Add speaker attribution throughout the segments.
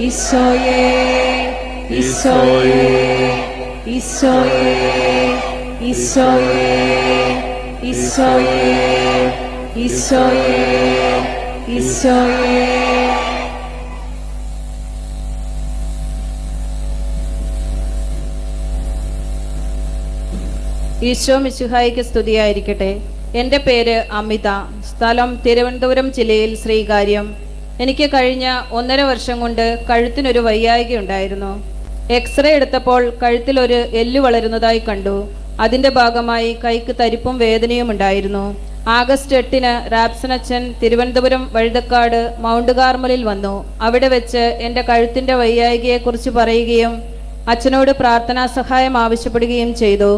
Speaker 1: ഈശോയേ ഈശോയേ ഈശോയേ ഈശോയേ ഈശോയേ ഈശോയേ ഈശോയേ. ഈശോ മിശിഹായിക്ക് സ്തുതിയായിരിക്കട്ടെ. എൻ്റെ പേര് അമിത, സ്ഥലം തിരുവനന്തപുരം ജില്ലയിൽ ശ്രീകാര്യം. എനിക്ക് കഴിഞ്ഞ 1.5 വർഷം കൊണ്ട് കഴുത്തിനൊരു വയ്യായ്കയുണ്ടായിരുന്നു. എക്സ്റേ എടുത്തപ്പോൾ കഴുത്തിലൊരു എല്ല് വളരുന്നതായി കണ്ടു. അതിൻ്റെ ഭാഗമായി കൈക്ക് തരിപ്പും വേദനയും ഉണ്ടായിരുന്നു. ആഗസ്റ്റ് 8-ന് റാപ്സനച്ചൻ തിരുവനന്തപുരം വഴുതക്കാട് മൗണ്ട് കാർമലിൽ വന്നു. അവിടെ വെച്ച് എൻ്റെ കഴുത്തിൻ്റെ വയ്യായ്കയെക്കുറിച്ച് പറയുകയും അച്ഛനോട് പ്രാർത്ഥനാ സഹായം ആവശ്യപ്പെടുകയും ചെയ്തു.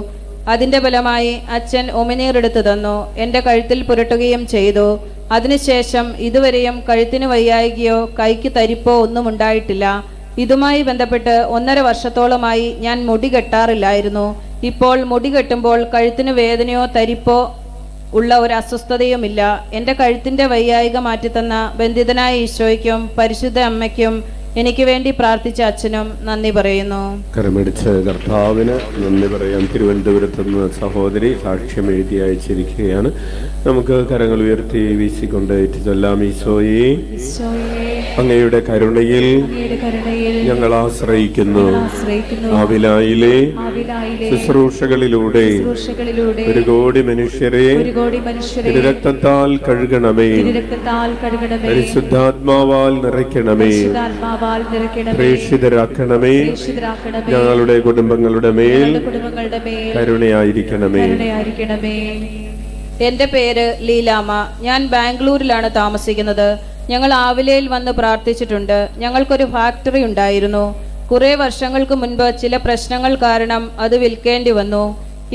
Speaker 1: അതിൻ്റെ ഫലമായി അച്ഛൻ ഉമിനീർ എടുത്തു തന്നു, എൻ്റെ കഴുത്തിൽ പുരട്ടുകയും ചെയ്തു. അതിനുശേഷം ഇതുവരെയും കഴുത്തിന് വയ്യായ്കയോ കൈക്ക് തരിപ്പോ ഒന്നും ഉണ്ടായിട്ടില്ല. ഇതുമായി ബന്ധപ്പെട്ട് 1.5 വർഷത്തോളമായി ഞാൻ മുടി കെട്ടാറില്ലായിരുന്നു. ഇപ്പോൾ മുടി കെട്ടുമ്പോൾ കഴുത്തിന് വേദനയോ തരിപ്പോ ഉള്ള ഒരു അസ്വസ്ഥതയുമില്ല. എൻ്റെ കഴുത്തിൻ്റെ വയ്യായ്ക മാറ്റിത്തന്ന ബന്ധിതനായ ഈശോയ്ക്കും പരിശുദ്ധ അമ്മയ്ക്കും എനിക്ക് വേണ്ടി പ്രാർത്ഥിച്ച അച്ഛനും നന്ദി പറയുന്നു.
Speaker 2: കരമടിച്ച് കർത്താവിന് നന്ദി പറയാം. തിരുവനന്തപുരത്ത് നിന്ന് സഹോദരി സാക്ഷ്യം എഴുതി അയച്ചിരിക്കുകയാണ്. നമുക്ക് കരങ്ങൾ ഉയർത്തി വീശിക്കൊണ്ട് ചൊല്ലാം. ഈശോയേ, അങ്ങയുടെ കരുണയിൽ ഞങ്ങൾ ആശ്രയിക്കുന്നു. ആവിലായിലെ ശുശ്രൂഷകളിലൂടെ 1 കോടി മനുഷ്യരെ രക്തത്താൽ കഴുകണമേ, പരിശുദ്ധാത്മാവാൽ നിറയ്ക്കണമേ, പ്രേക്ഷിതരാക്കണമേ. ഞങ്ങളുടെ കുടുംബങ്ങളുടെ മേൽ കരുണയായിരിക്കണമേ.
Speaker 1: എന്റെ പേര് ലീലാമ്മ. ഞാൻ ബാംഗ്ലൂരിലാണ് താമസിക്കുന്നത്. ഞങ്ങൾ ആവിലയിൽ വന്ന് പ്രാർത്ഥിച്ചിട്ടുണ്ട്. ഞങ്ങൾക്കൊരു ഫാക്ടറി ഉണ്ടായിരുന്നു. കുറെ വർഷങ്ങൾക്ക് മുൻപ് ചില പ്രശ്നങ്ങൾ കാരണം അത് വിൽക്കേണ്ടി വന്നു.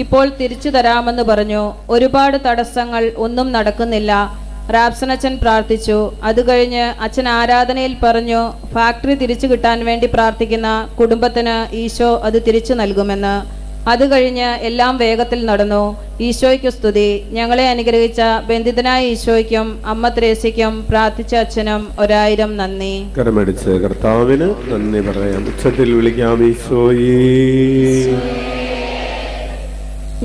Speaker 1: ഇപ്പോൾ തിരിച്ചു തരാമെന്ന് പറഞ്ഞു. ഒരുപാട് തടസ്സങ്ങൾ, ഒന്നും നടക്കുന്നില്ല. റാപ്സനച്ചൻ പ്രാർത്ഥിച്ചു. അത് കഴിഞ്ഞ് അച്ഛൻ ആരാധനയിൽ പറഞ്ഞു, ഫാക്ടറി തിരിച്ചു കിട്ടാൻ വേണ്ടി പ്രാർത്ഥിക്കുന്ന കുടുംബത്തിന് ഈശോ അത് തിരിച്ചു നൽകുമെന്ന്. അത് കഴിഞ്ഞ് എല്ലാം വേഗത്തിൽ നടന്നു. ഈശോയ്ക്ക് സ്തുതി. ഞങ്ങളെ അനുഗ്രഹിച്ച ബന്ധിതനായ ഈശോയ്ക്കും അമ്മ ത്രേസ്യയ്ക്കും പ്രാർത്ഥിച്ച അച്ഛനും 1000 നന്ദി.
Speaker 2: കരമടിച്ച് കർത്താവിന് നന്ദി പറയാം. ഉച്ചത്തിൽ വിളിക്കാം. ഈശോയേ.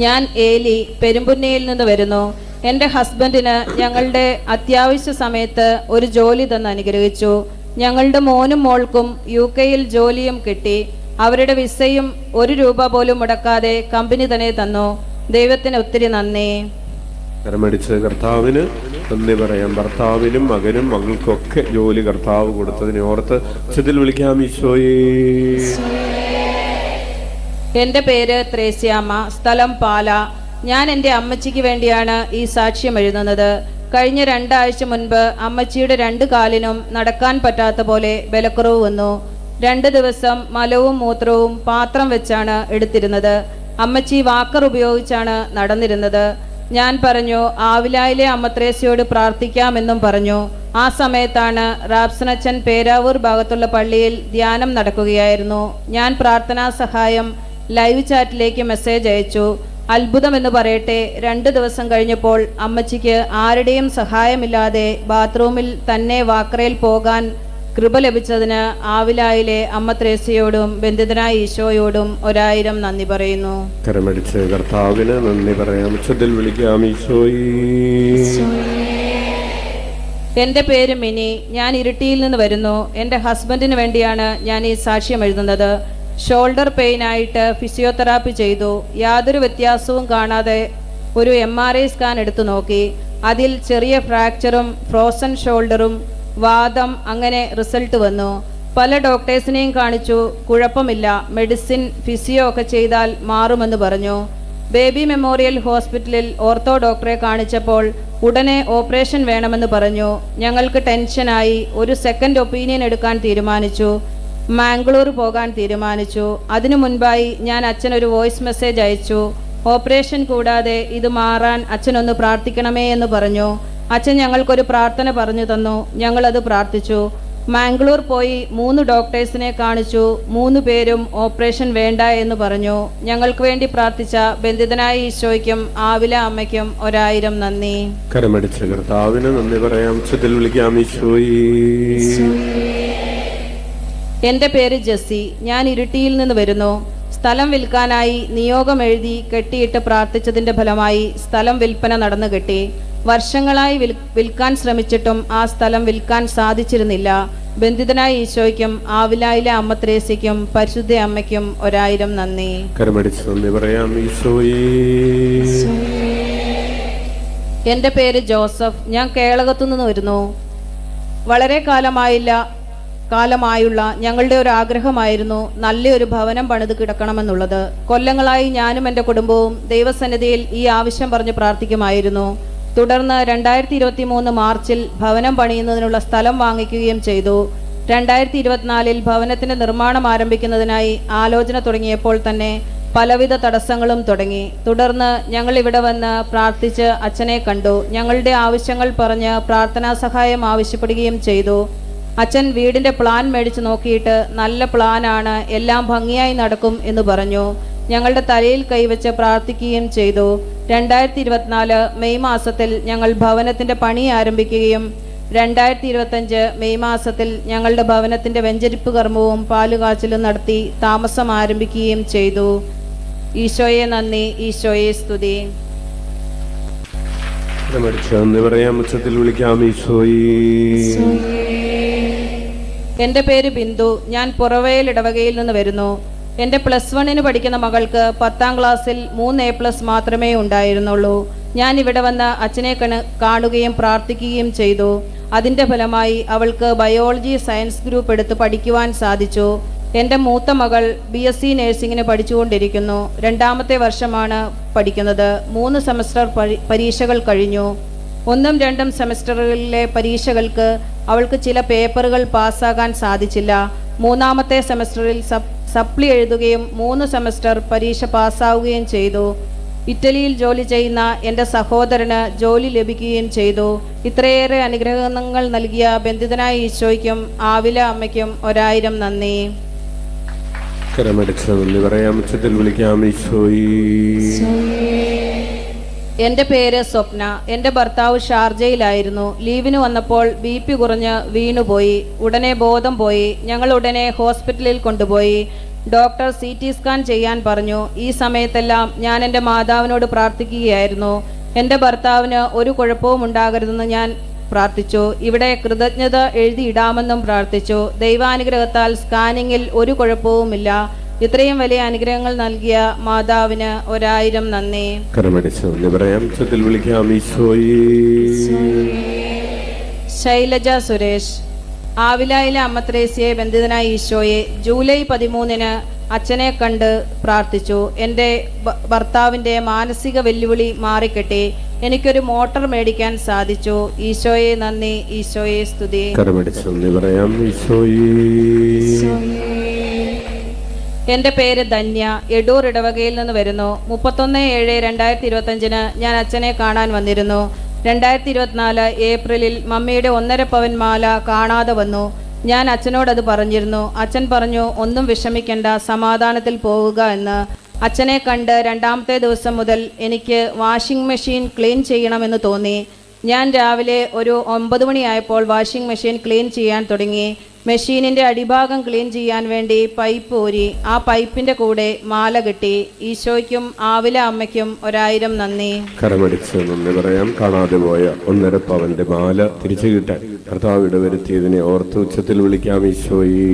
Speaker 1: ഞാൻ ഏലി, പെരുമ്പുന്നയിൽ നിന്ന് വരുന്നു. എൻ്റെ ഹസ്ബൻഡിന് ഞങ്ങളുടെ അത്യാവശ്യ സമയത്ത് ഒരു ജോലി തന്ന് അനുഗ്രഹിച്ചു. ഞങ്ങളുടെ മോനും മോൾക്കും UK-യിൽ ജോലിയും കിട്ടി. അവരുടെ വിസയും 1 രൂപ പോലും മുടക്കാതെ കമ്പനി തന്നെ തന്നു. ദൈവത്തിന് ഒത്തിരി നന്ദി.
Speaker 2: കരമടിച്ച് കർത്താവിന് നന്ദി പറയാം. ഭർത്താവിനും മകനും മകൾക്കൊക്കെ ജോലി കർത്താവ് കൊടുത്തതിനെ ഓർത്ത് ഉച്ചത്തിൽ വിളിക്കാം. ഈശോയേ.
Speaker 1: എൻ്റെ പേര് ത്രേസ്യാമ്മ, സ്ഥലം പാല. ഞാൻ എൻ്റെ അമ്മച്ചിക്ക് വേണ്ടിയാണ് ഈ സാക്ഷ്യം എഴുതുന്നത്. കഴിഞ്ഞ 2 ആഴ്ച മുൻപ് അമ്മച്ചിയുടെ 2 കാലിനും നടക്കാൻ പറ്റാത്ത പോലെ ബലക്കുറവ് വന്നു. 2 ദിവസം മലവും മൂത്രവും പാത്രം വെച്ചാണ് എടുത്തിരുന്നത്. അമ്മച്ചി വാക്കർ ഉപയോഗിച്ചാണ് നടന്നിരുന്നത്. ഞാൻ പറഞ്ഞു, ആവിലായിലെ അമ്മ ത്രേസ്യയോട് പ്രാർത്ഥിക്കാമെന്നും പറഞ്ഞു. ആ സമയത്താണ് റാപ്സനച്ചൻ പേരാവൂർ ഭാഗത്തുള്ള പള്ളിയിൽ ധ്യാനം നടക്കുകയായിരുന്നു. ഞാൻ പ്രാർത്ഥനാ സഹായം ലൈവ് ചാറ്റിലേക്ക് മെസ്സേജ് അയച്ചു. അത്ഭുതമെന്ന് പറയട്ടെ, 2 ദിവസം കഴിഞ്ഞപ്പോൾ അമ്മച്ചിക്ക് ആരുടെയും സഹായമില്ലാതെ ബാത്റൂമിൽ തന്നെ വാക്കറയിൽ പോകാൻ കൃപ ലഭിച്ചതിന് ആവിലായിലെ അമ്മ ത്രേസ്യയോടും ബന്ധിതനായ ഈശോയോടും 1000 നന്ദി പറയുന്നു.
Speaker 2: കരമടിച്ച് കർത്താവിന് നന്ദി പറയാം. ഉച്ചത്തിൽ വിളിക്കാം. ഈശോയേ.
Speaker 1: എൻ്റെ പേര് മിനി. ഞാൻ ഇരിട്ടിയിൽ നിന്ന് വരുന്നു. എൻ്റെ ഹസ്ബൻഡിന് വേണ്ടിയാണ് ഞാൻ ഈ സാക്ഷ്യം എഴുതുന്നത്. ഷോൾഡർ പെയിനായിട്ട് ഫിസിയോതെറാപ്പി ചെയ്തു. യാതൊരു വ്യത്യാസവും കാണാതെ ഒരു MRI സ്കാൻ എടുത്തു നോക്കി. അതിൽ ചെറിയ ഫ്രാക്ചറും ഫ്രോസൺ ഷോൾഡറും വാദം അങ്ങനെ റിസൾട്ട് വന്നു. പല ഡോക്ടേഴ്സിനെയും കാണിച്ചു. കുഴപ്പമില്ല, മെഡിസിൻ ഫിസിയോ ഒക്കെ ചെയ്താൽ മാറുമെന്ന് പറഞ്ഞു. ബേബി മെമ്മോറിയൽ ഹോസ്പിറ്റലിൽ ഓർത്തോ ഡോക്ടറെ കാണിച്ചപ്പോൾ ഉടനെ ഓപ്പറേഷൻ വേണമെന്ന് പറഞ്ഞു. ഞങ്ങൾക്ക് ടെൻഷനായി. ഒരു സെക്കൻഡ് ഒപ്പീനിയൻ എടുക്കാൻ തീരുമാനിച്ചു. മാംഗ്ലൂർ പോകാൻ തീരുമാനിച്ചു. അതിനു മുൻപായി ഞാൻ അച്ഛനൊരു വോയിസ് മെസ്സേജ് അയച്ചു. ഓപ്പറേഷൻ കൂടാതെ ഇത് മാറാൻ അച്ഛനൊന്ന് പ്രാർത്ഥിക്കണമേ എന്ന് പറഞ്ഞു. അച്ഛൻ ഞങ്ങൾക്കൊരു പ്രാർത്ഥന പറഞ്ഞു തന്നു. ഞങ്ങളത് പ്രാർത്ഥിച്ചു. മാംഗ്ലൂർ പോയി 3 ഡോക്ടേഴ്സിനെ കാണിച്ചു. 3 പേരും ഓപ്പറേഷൻ വേണ്ട എന്ന് പറഞ്ഞു. ഞങ്ങൾക്ക് വേണ്ടി പ്രാർത്ഥിച്ച ബന്ധിതനായ ഈശോയ്ക്കും ആവില അമ്മയ്ക്കും 1000 നന്ദി.
Speaker 2: കരമടിച്ച് കർത്താവിന് നന്ദി പറയാം. ഉച്ചത്തിൽ വിളിക്കാം. ഈശോയേ.
Speaker 1: എൻ്റെ പേര് ജെസ്സി. ഞാൻ ഇരിട്ടിയിൽ നിന്ന് വരുന്നു. സ്ഥലം വിൽക്കാനായി നിയോഗം എഴുതി കെട്ടിയിട്ട് പ്രാർത്ഥിച്ചതിൻ്റെ ഫലമായി സ്ഥലം വിൽപ്പന നടന്നു കിട്ടി. വർഷങ്ങളായി വിൽക്കാൻ ശ്രമിച്ചിട്ടും ആ സ്ഥലം വിൽക്കാൻ സാധിച്ചിരുന്നില്ല. ബന്ധിതനായ ഈശോയ്ക്കും ആവിലായിലെ അമ്മ ത്രേസ്യയ്ക്കും പരിശുദ്ധ അമ്മയ്ക്കും 1000 നന്ദി.
Speaker 2: കരമടിച്ച് നന്ദി പറയാം. ഈശോയേ,
Speaker 1: എൻ്റെ പേര് ജോസഫ്. ഞാൻ കേളകത്തു നിന്ന് വരുന്നു. വളരെ കാലമായുള്ള ഞങ്ങളുടെ ഒരു ആഗ്രഹമായിരുന്നു നല്ലൊരു ഭവനം പണിത് കിടക്കണമെന്നുള്ളത്. കൊല്ലങ്ങളായി ഞാനും എൻ്റെ കുടുംബവും ദൈവസന്നിധിയിൽ ഈ ആവശ്യം പറഞ്ഞ് പ്രാർത്ഥിക്കുമായിരുന്നു. തുടർന്ന് 2023 മാർച്ചിൽ ഭവനം പണിയുന്നതിനുള്ള സ്ഥലം വാങ്ങിക്കുകയും ചെയ്തു. 2024 ഭവനത്തിന്റെ നിർമ്മാണം ആരംഭിക്കുന്നതിനായി ആലോചന തുടങ്ങിയപ്പോൾ തന്നെ പലവിധ തടസ്സങ്ങളും തുടങ്ങി. തുടർന്ന് ഞങ്ങൾ ഇവിടെ വന്ന് പ്രാർത്ഥിച്ച് അച്ഛനെ കണ്ടു. ഞങ്ങളുടെ ആവശ്യങ്ങൾ പറഞ്ഞ് പ്രാർത്ഥനാ സഹായം ആവശ്യപ്പെടുകയും ചെയ്തു. അച്ഛൻ വീടിന്റെ പ്ലാൻ മേടിച്ച് നോക്കിയിട്ട് നല്ല പ്ലാനാണ്, എല്ലാം ഭംഗിയായി നടക്കും എന്ന് പറഞ്ഞു. ഞങ്ങളുടെ തലയിൽ കൈവച്ച് പ്രാർത്ഥിക്കുകയും ചെയ്തു. 2024 മെയ് മാസത്തിൽ ഞങ്ങൾ ഭവനത്തിന്റെ പണി ആരംഭിക്കുകയും 2025 മെയ് മാസത്തിൽ ഞങ്ങളുടെ ഭവനത്തിന്റെ വെഞ്ചരിപ്പ് കർമ്മവും പാലുകാച്ചലും നടത്തി താമസം ആരംഭിക്കുകയും ചെയ്തു. ഈശോയെ നന്ദി, ഈശോയെ സ്തുതി.
Speaker 2: ഉച്ചത്തിൽ വിളിക്കാം. ഈശോയേ.
Speaker 1: എൻ്റെ പേര് ബിന്ദു. ഞാൻ പുറവയൽ ഇടവകയിൽ നിന്ന് വരുന്നു. എൻ്റെ +1 പഠിക്കുന്ന മകൾക്ക് 10ാം ക്ലാസ്സിൽ 3 A+ മാത്രമേ ഉണ്ടായിരുന്നുള്ളൂ. ഞാൻ ഇവിടെ വന്ന് അച്ഛനെ കാണുകയും പ്രാർത്ഥിക്കുകയും ചെയ്തു. അതിൻ്റെ ഫലമായി അവൾക്ക് ബയോളജി സയൻസ് ഗ്രൂപ്പ് എടുത്ത് പഠിക്കുവാൻ സാധിച്ചു. എൻ്റെ മൂത്ത മകൾ BSc നഴ്സിംഗിന് പഠിച്ചുകൊണ്ടിരിക്കുന്നു. 2ാമത്തെ വർഷമാണ് പഠിക്കുന്നത്. 3 സെമസ്റ്റർ പരീക്ഷകൾ കഴിഞ്ഞു. 1ഉം 2ഉം സെമസ്റ്ററുകളിലെ പരീക്ഷകൾക്ക് അവൾക്ക് ചില പേപ്പറുകൾ പാസ്സാകാൻ സാധിച്ചില്ല. 3ാമത്തെ സെമസ്റ്ററിൽ സപ്ലി എഴുതുകയും 3 സെമസ്റ്റർ പരീക്ഷ പാസ്സാവുകയും ചെയ്തു. ഇറ്റലിയിൽ ജോലി ചെയ്യുന്ന എൻ്റെ സഹോദരന് ജോലി ലഭിക്കുകയും ചെയ്തു. ഇത്രയേറെ അനുഗ്രഹങ്ങൾ നൽകിയ ബന്ധിതനായ ഈശോയ്ക്കും ആവില അമ്മയ്ക്കും 1000 നന്ദി. എൻ്റെ പേര് സ്വപ്ന. എൻ്റെ ഭർത്താവ് ഷാർജയിലായിരുന്നു. ലീവിന് വന്നപ്പോൾ BP കുറഞ്ഞ് വീണുപോയി. ഉടനെ ബോധം പോയി. ഞങ്ങൾ ഉടനെ ഹോസ്പിറ്റലിൽ കൊണ്ടുപോയി. ഡോക്ടർ CT സ്കാൻ ചെയ്യാൻ പറഞ്ഞു. ഈ സമയത്തെല്ലാം ഞാൻ എൻ്റെ മാതാവിനോട് പ്രാർത്ഥിക്കുകയായിരുന്നു. എൻ്റെ ഭർത്താവിന് ഒരു കുഴപ്പവും ഉണ്ടാകരുതെന്ന് ഞാൻ പ്രാർത്ഥിച്ചു. ഇവിടെ കൃതജ്ഞത എഴുതിയിടാമെന്നും പ്രാർത്ഥിച്ചു. ദൈവാനുഗ്രഹത്താൽ സ്കാനിങ്ങിൽ ഒരു കുഴപ്പവുമില്ല. ഇത്രയും വലിയ അനുഗ്രഹങ്ങൾ നൽകിയ മാതാവിന് 1000 നന്ദി. ശൈലജ സുരേഷ്. ആവിലായിലെ അമ്മ ത്രേസ്യയെ ബന്ധിതനായ ഈശോയെ, ജൂലൈ 13 അച്ഛനെ കണ്ട് പ്രാർത്ഥിച്ചു. എൻ്റെ ഭർത്താവിൻ്റെ മാനസിക വെല്ലുവിളി മാറിക്കെട്ടി. എനിക്കൊരു മോട്ടോർ മേടിക്കാൻ സാധിച്ചു. ഈശോയെ നന്ദി, ഈശോയെ സ്തുതി. എൻ്റെ പേര് ധന്യ. എടൂർ ഇടവകയിൽ നിന്ന് വരുന്നു. 31/7/2025 ഞാൻ അച്ഛനെ കാണാൻ വന്നിരുന്നു. 2024 ഏപ്രിലിൽ മമ്മിയുടെ 1.5 പവൻ മാല കാണാതെ വന്നു. ഞാൻ അച്ഛനോടത് പറഞ്ഞിരുന്നു. അച്ഛൻ പറഞ്ഞു, ഒന്നും വിഷമിക്കണ്ട, സമാധാനത്തിൽ പോവുക എന്ന്. അച്ഛനെ കണ്ട് 2ാമത്തെ ദിവസം മുതൽ എനിക്ക് വാഷിംഗ് മെഷീൻ ക്ലീൻ ചെയ്യണമെന്ന് തോന്നി. ഞാൻ രാവിലെ ഒരു 9 മണിയായപ്പോൾ വാഷിംഗ് മെഷീൻ ക്ലീൻ ചെയ്യാൻ തുടങ്ങി. മെഷീനിൻ്റെ അടിഭാഗം ക്ലീൻ ചെയ്യാൻ വേണ്ടി പൈപ്പ് ഊരി ആ പൈപ്പിൻ്റെ കൂടെ മാല കെട്ടി. ഈശോയ്ക്കും ആവില അമ്മയ്ക്കും 1000 നന്ദി.
Speaker 2: കരമടിച്ച് നന്ദി പറയാം. കാണാതെ പോയ 1.5 പവന്റെ മാല തിരിച്ചു കിട്ടാൻ കർത്താവ് ഇടവരുത്തിയതിനെ ഓർത്ത് ഉച്ചത്തിൽ വിളിക്കാം. ഈശോയേ.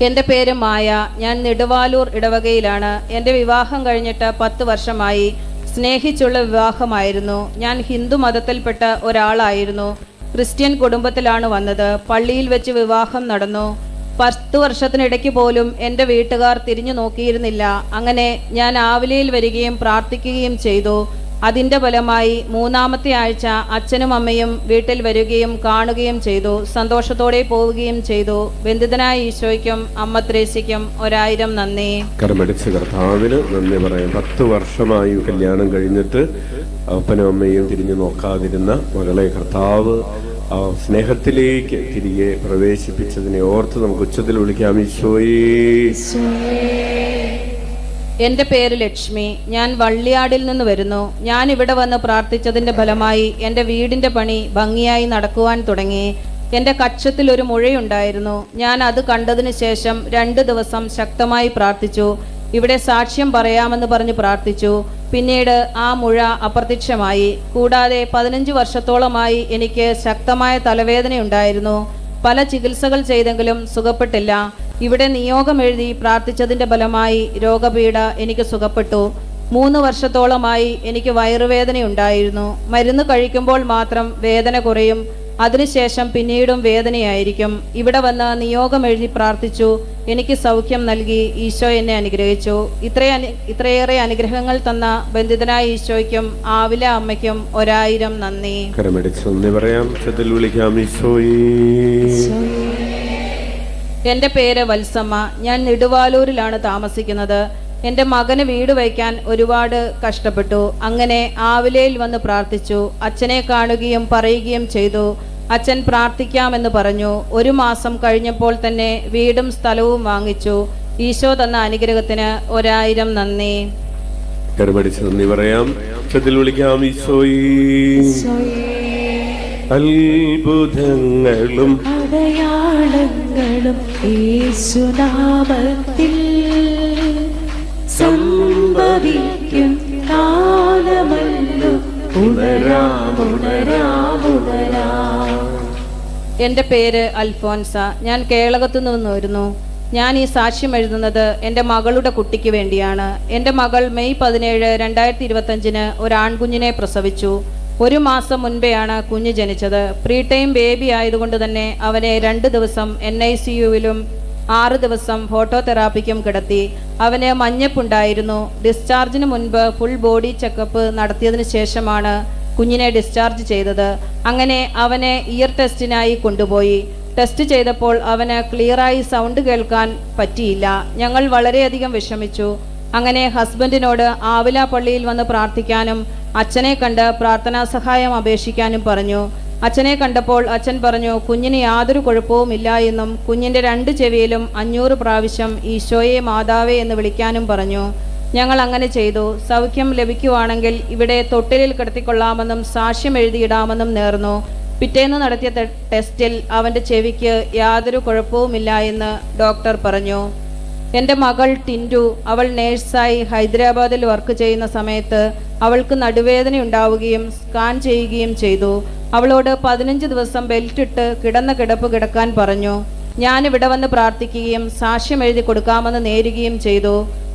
Speaker 1: എൻ്റെ പേര് മായ. ഞാൻ നെടുവാലൂർ ഇടവകയിലാണ്. എൻ്റെ വിവാഹം കഴിഞ്ഞിട്ട് 10 വർഷമായി. സ്നേഹിച്ചുള്ള വിവാഹമായിരുന്നു. ഞാൻ ഹിന്ദു മതത്തിൽപ്പെട്ട ഒരാളായിരുന്നു. ക്രിസ്ത്യൻ കുടുംബത്തിലാണ് വന്നത്. പള്ളിയിൽ വെച്ച് വിവാഹം നടന്നു. 10 വർഷത്തിനിടയ്ക്ക് പോലും എൻ്റെ വീട്ടുകാർ തിരിഞ്ഞു നോക്കിയിരുന്നില്ല. അങ്ങനെ ഞാൻ ആവിലയിൽ വരികയും പ്രാർത്ഥിക്കുകയും ചെയ്തു. അതിൻ്റെ ഫലമായി 3ാമത്തെ ആഴ്ച അച്ഛനും അമ്മയും വീട്ടിൽ വരികയും കാണുകയും ചെയ്തു. സന്തോഷത്തോടെ പോവുകയും ചെയ്തു. ബന്ധിതനായ ഈശോയ്ക്കും അമ്മ ത്രേസ്യയ്ക്കും 1000 നന്ദി.
Speaker 2: കരമടിച്ച് കർത്താവിന് നന്ദി പറയാം. 10 വർഷമായി കല്യാണം കഴിഞ്ഞിട്ട് അപ്പനും അമ്മയും തിരിഞ്ഞു നോക്കാതിരുന്ന മകളെ കർത്താവ് സ്നേഹത്തിലേക്ക് തിരികെ പ്രവേശിപ്പിച്ചതിനെ ഓർത്ത് നമുക്ക് ഉച്ചത്തിൽ വിളിക്കാം. ഈശോയേ.
Speaker 1: എൻ്റെ പേര് ലക്ഷ്മി. ഞാൻ വള്ളിയാടിൽ നിന്ന് വരുന്നു. ഞാൻ ഇവിടെ വന്ന് പ്രാർത്ഥിച്ചതിൻ്റെ ഫലമായി എൻ്റെ വീടിൻ്റെ പണി ഭംഗിയായി നടക്കുവാൻ തുടങ്ങി. എൻ്റെ കക്ഷത്തിൽ ഒരു മുഴയുണ്ടായിരുന്നു. ഞാൻ അത് കണ്ടതിന് ശേഷം 2 ദിവസം ശക്തമായി പ്രാർത്ഥിച്ചു. ഇവിടെ സാക്ഷ്യം പറയാമെന്ന് പറഞ്ഞ് പ്രാർത്ഥിച്ചു. പിന്നീട് ആ മുഴ അപ്രത്യക്ഷമായി. കൂടാതെ 15 വർഷത്തോളമായി എനിക്ക് ശക്തമായ തലവേദനയുണ്ടായിരുന്നു. പല ചികിത്സകൾ ചെയ്തെങ്കിലും സുഖപ്പെട്ടില്ല. ഇവിടെ നിയോഗം എഴുതി പ്രാർത്ഥിച്ചതിൻ്റെ ഫലമായി രോഗപീഠ എനിക്ക് സുഖപ്പെട്ടു. 3 വർഷത്തോളമായി എനിക്ക് വയറുവേദനയുണ്ടായിരുന്നു. മരുന്ന് കഴിക്കുമ്പോൾ മാത്രം വേദന കുറയും. അതിനുശേഷം പിന്നീടും വേദനയായിരിക്കും. ഇവിടെ വന്ന് നിയോഗം എഴുതി പ്രാർത്ഥിച്ചു. എനിക്ക് സൗഖ്യം നൽകി. ഈശോ എന്നെ അനുഗ്രഹിച്ചു. ഇത്രയേറെ അനുഗ്രഹങ്ങൾ തന്ന ബന്ധിതനായ ഈശോയ്ക്കും ആവില അമ്മയ്ക്കും 1000 നന്ദി.
Speaker 2: പറയാം. വിളിക്കാം.
Speaker 1: എൻ്റെ പേര് വത്സമ്മ. ഞാൻ നെടുവാലൂരിലാണ് താമസിക്കുന്നത്. എൻ്റെ മകന് വീട് വയ്ക്കാൻ ഒരുപാട് കഷ്ടപ്പെട്ടു. അങ്ങനെ ആവിലയിൽ വന്ന് പ്രാർത്ഥിച്ചു. അച്ഛനെ കാണുകയും പറയുകയും ചെയ്തു. അച്ഛൻ പ്രാർത്ഥിക്കാമെന്ന് പറഞ്ഞു. 1 മാസം കഴിഞ്ഞപ്പോൾ തന്നെ വീടും സ്ഥലവും വാങ്ങിച്ചു. ഈശോ തന്ന അനുഗ്രഹത്തിന് 1000 നന്ദി.
Speaker 2: നന്ദി പറയാം. വിളിക്കാം. അത്ഭുതങ്ങളും
Speaker 3: അടയാളങ്ങളും യേശുനാമത്തിൽ സംഭവിക്കും കാലമല്ലോ.
Speaker 1: എൻ്റെ പേര് അൽഫോൻസ. ഞാൻ കേളകത്തു നിന്ന് വരുന്നു. ഞാൻ ഈ സാക്ഷ്യം എഴുതുന്നത് എൻ്റെ മകളുടെ കുട്ടിക്ക് വേണ്ടിയാണ്. എൻ്റെ മകൾ മെയ് 17, 2025 ഒരു ആൺകുഞ്ഞിനെ പ്രസവിച്ചു. 1 മാസം മുൻപെയാണ് കുഞ്ഞ് ജനിച്ചത്. പ്രീ ടൈം ബേബി ആയതുകൊണ്ട് തന്നെ അവനെ 2 ദിവസം NICUവിലും 6 ദിവസം ഫോട്ടോതെറാപ്പിക്കും കിടത്തി. അവന് മഞ്ഞപ്പുണ്ടായിരുന്നു. ഡിസ്ചാർജിന് മുൻപ് ഫുൾ ബോഡി ചെക്കപ്പ് നടത്തിയതിനു ശേഷമാണ് കുഞ്ഞിനെ ഡിസ്ചാർജ് ചെയ്തത്. അങ്ങനെ അവനെ ഇയർ ടെസ്റ്റിനായി കൊണ്ടുപോയി. ടെസ്റ്റ് ചെയ്തപ്പോൾ അവന് ക്ലിയറായി സൗണ്ട് കേൾക്കാൻ പറ്റിയില്ല. ഞങ്ങൾ വളരെയധികം വിഷമിച്ചു. അങ്ങനെ ഹസ്ബൻഡിനോട് ആവില പള്ളിയിൽ വന്ന് പ്രാർത്ഥിക്കാനും അച്ഛനെ കണ്ട് പ്രാർത്ഥനാ സഹായം അപേക്ഷിക്കാനും പറഞ്ഞു. അച്ഛനെ കണ്ടപ്പോൾ അച്ഛൻ പറഞ്ഞു കുഞ്ഞിന് യാതൊരു കുഴപ്പവുമില്ല എന്നും കുഞ്ഞിൻ്റെ 2 ചെവിയിലും 500 പ്രാവശ്യം ഈശോയെ മാതാവേ എന്ന് വിളിക്കാനും പറഞ്ഞു. ഞങ്ങൾ അങ്ങനെ ചെയ്തു. സൗഖ്യം ലഭിക്കുവാണെങ്കിൽ ഇവിടെ തൊട്ടിലിൽ കിടത്തിക്കൊള്ളാമെന്നും സാക്ഷ്യം എഴുതിയിടാമെന്നും നേർന്നു. പിറ്റേന്ന് നടത്തിയ ടെസ്റ്റിൽ അവൻ്റെ ചെവിക്ക് യാതൊരു കുഴപ്പവുമില്ല എന്ന് ഡോക്ടർ പറഞ്ഞു. എൻ്റെ മകൾ ടിൻറ്റു, അവൾ നേഴ്സായി ഹൈദരാബാദിൽ വർക്ക് ചെയ്യുന്ന സമയത്ത് അവൾക്ക് നടുവേദന ഉണ്ടാവുകയും സ്കാൻ ചെയ്യുകയും ചെയ്തു. അവളോട് 15 ദിവസം ബെൽറ്റ് ഇട്ട് കിടന്ന കിടപ്പ് കിടക്കാൻ പറഞ്ഞു. ഞാനിവിടെ വന്ന് പ്രാർത്ഥിക്കുകയും സാക്ഷ്യം എഴുതി കൊടുക്കാമെന്ന് നേരുകയും ചെയ്തു.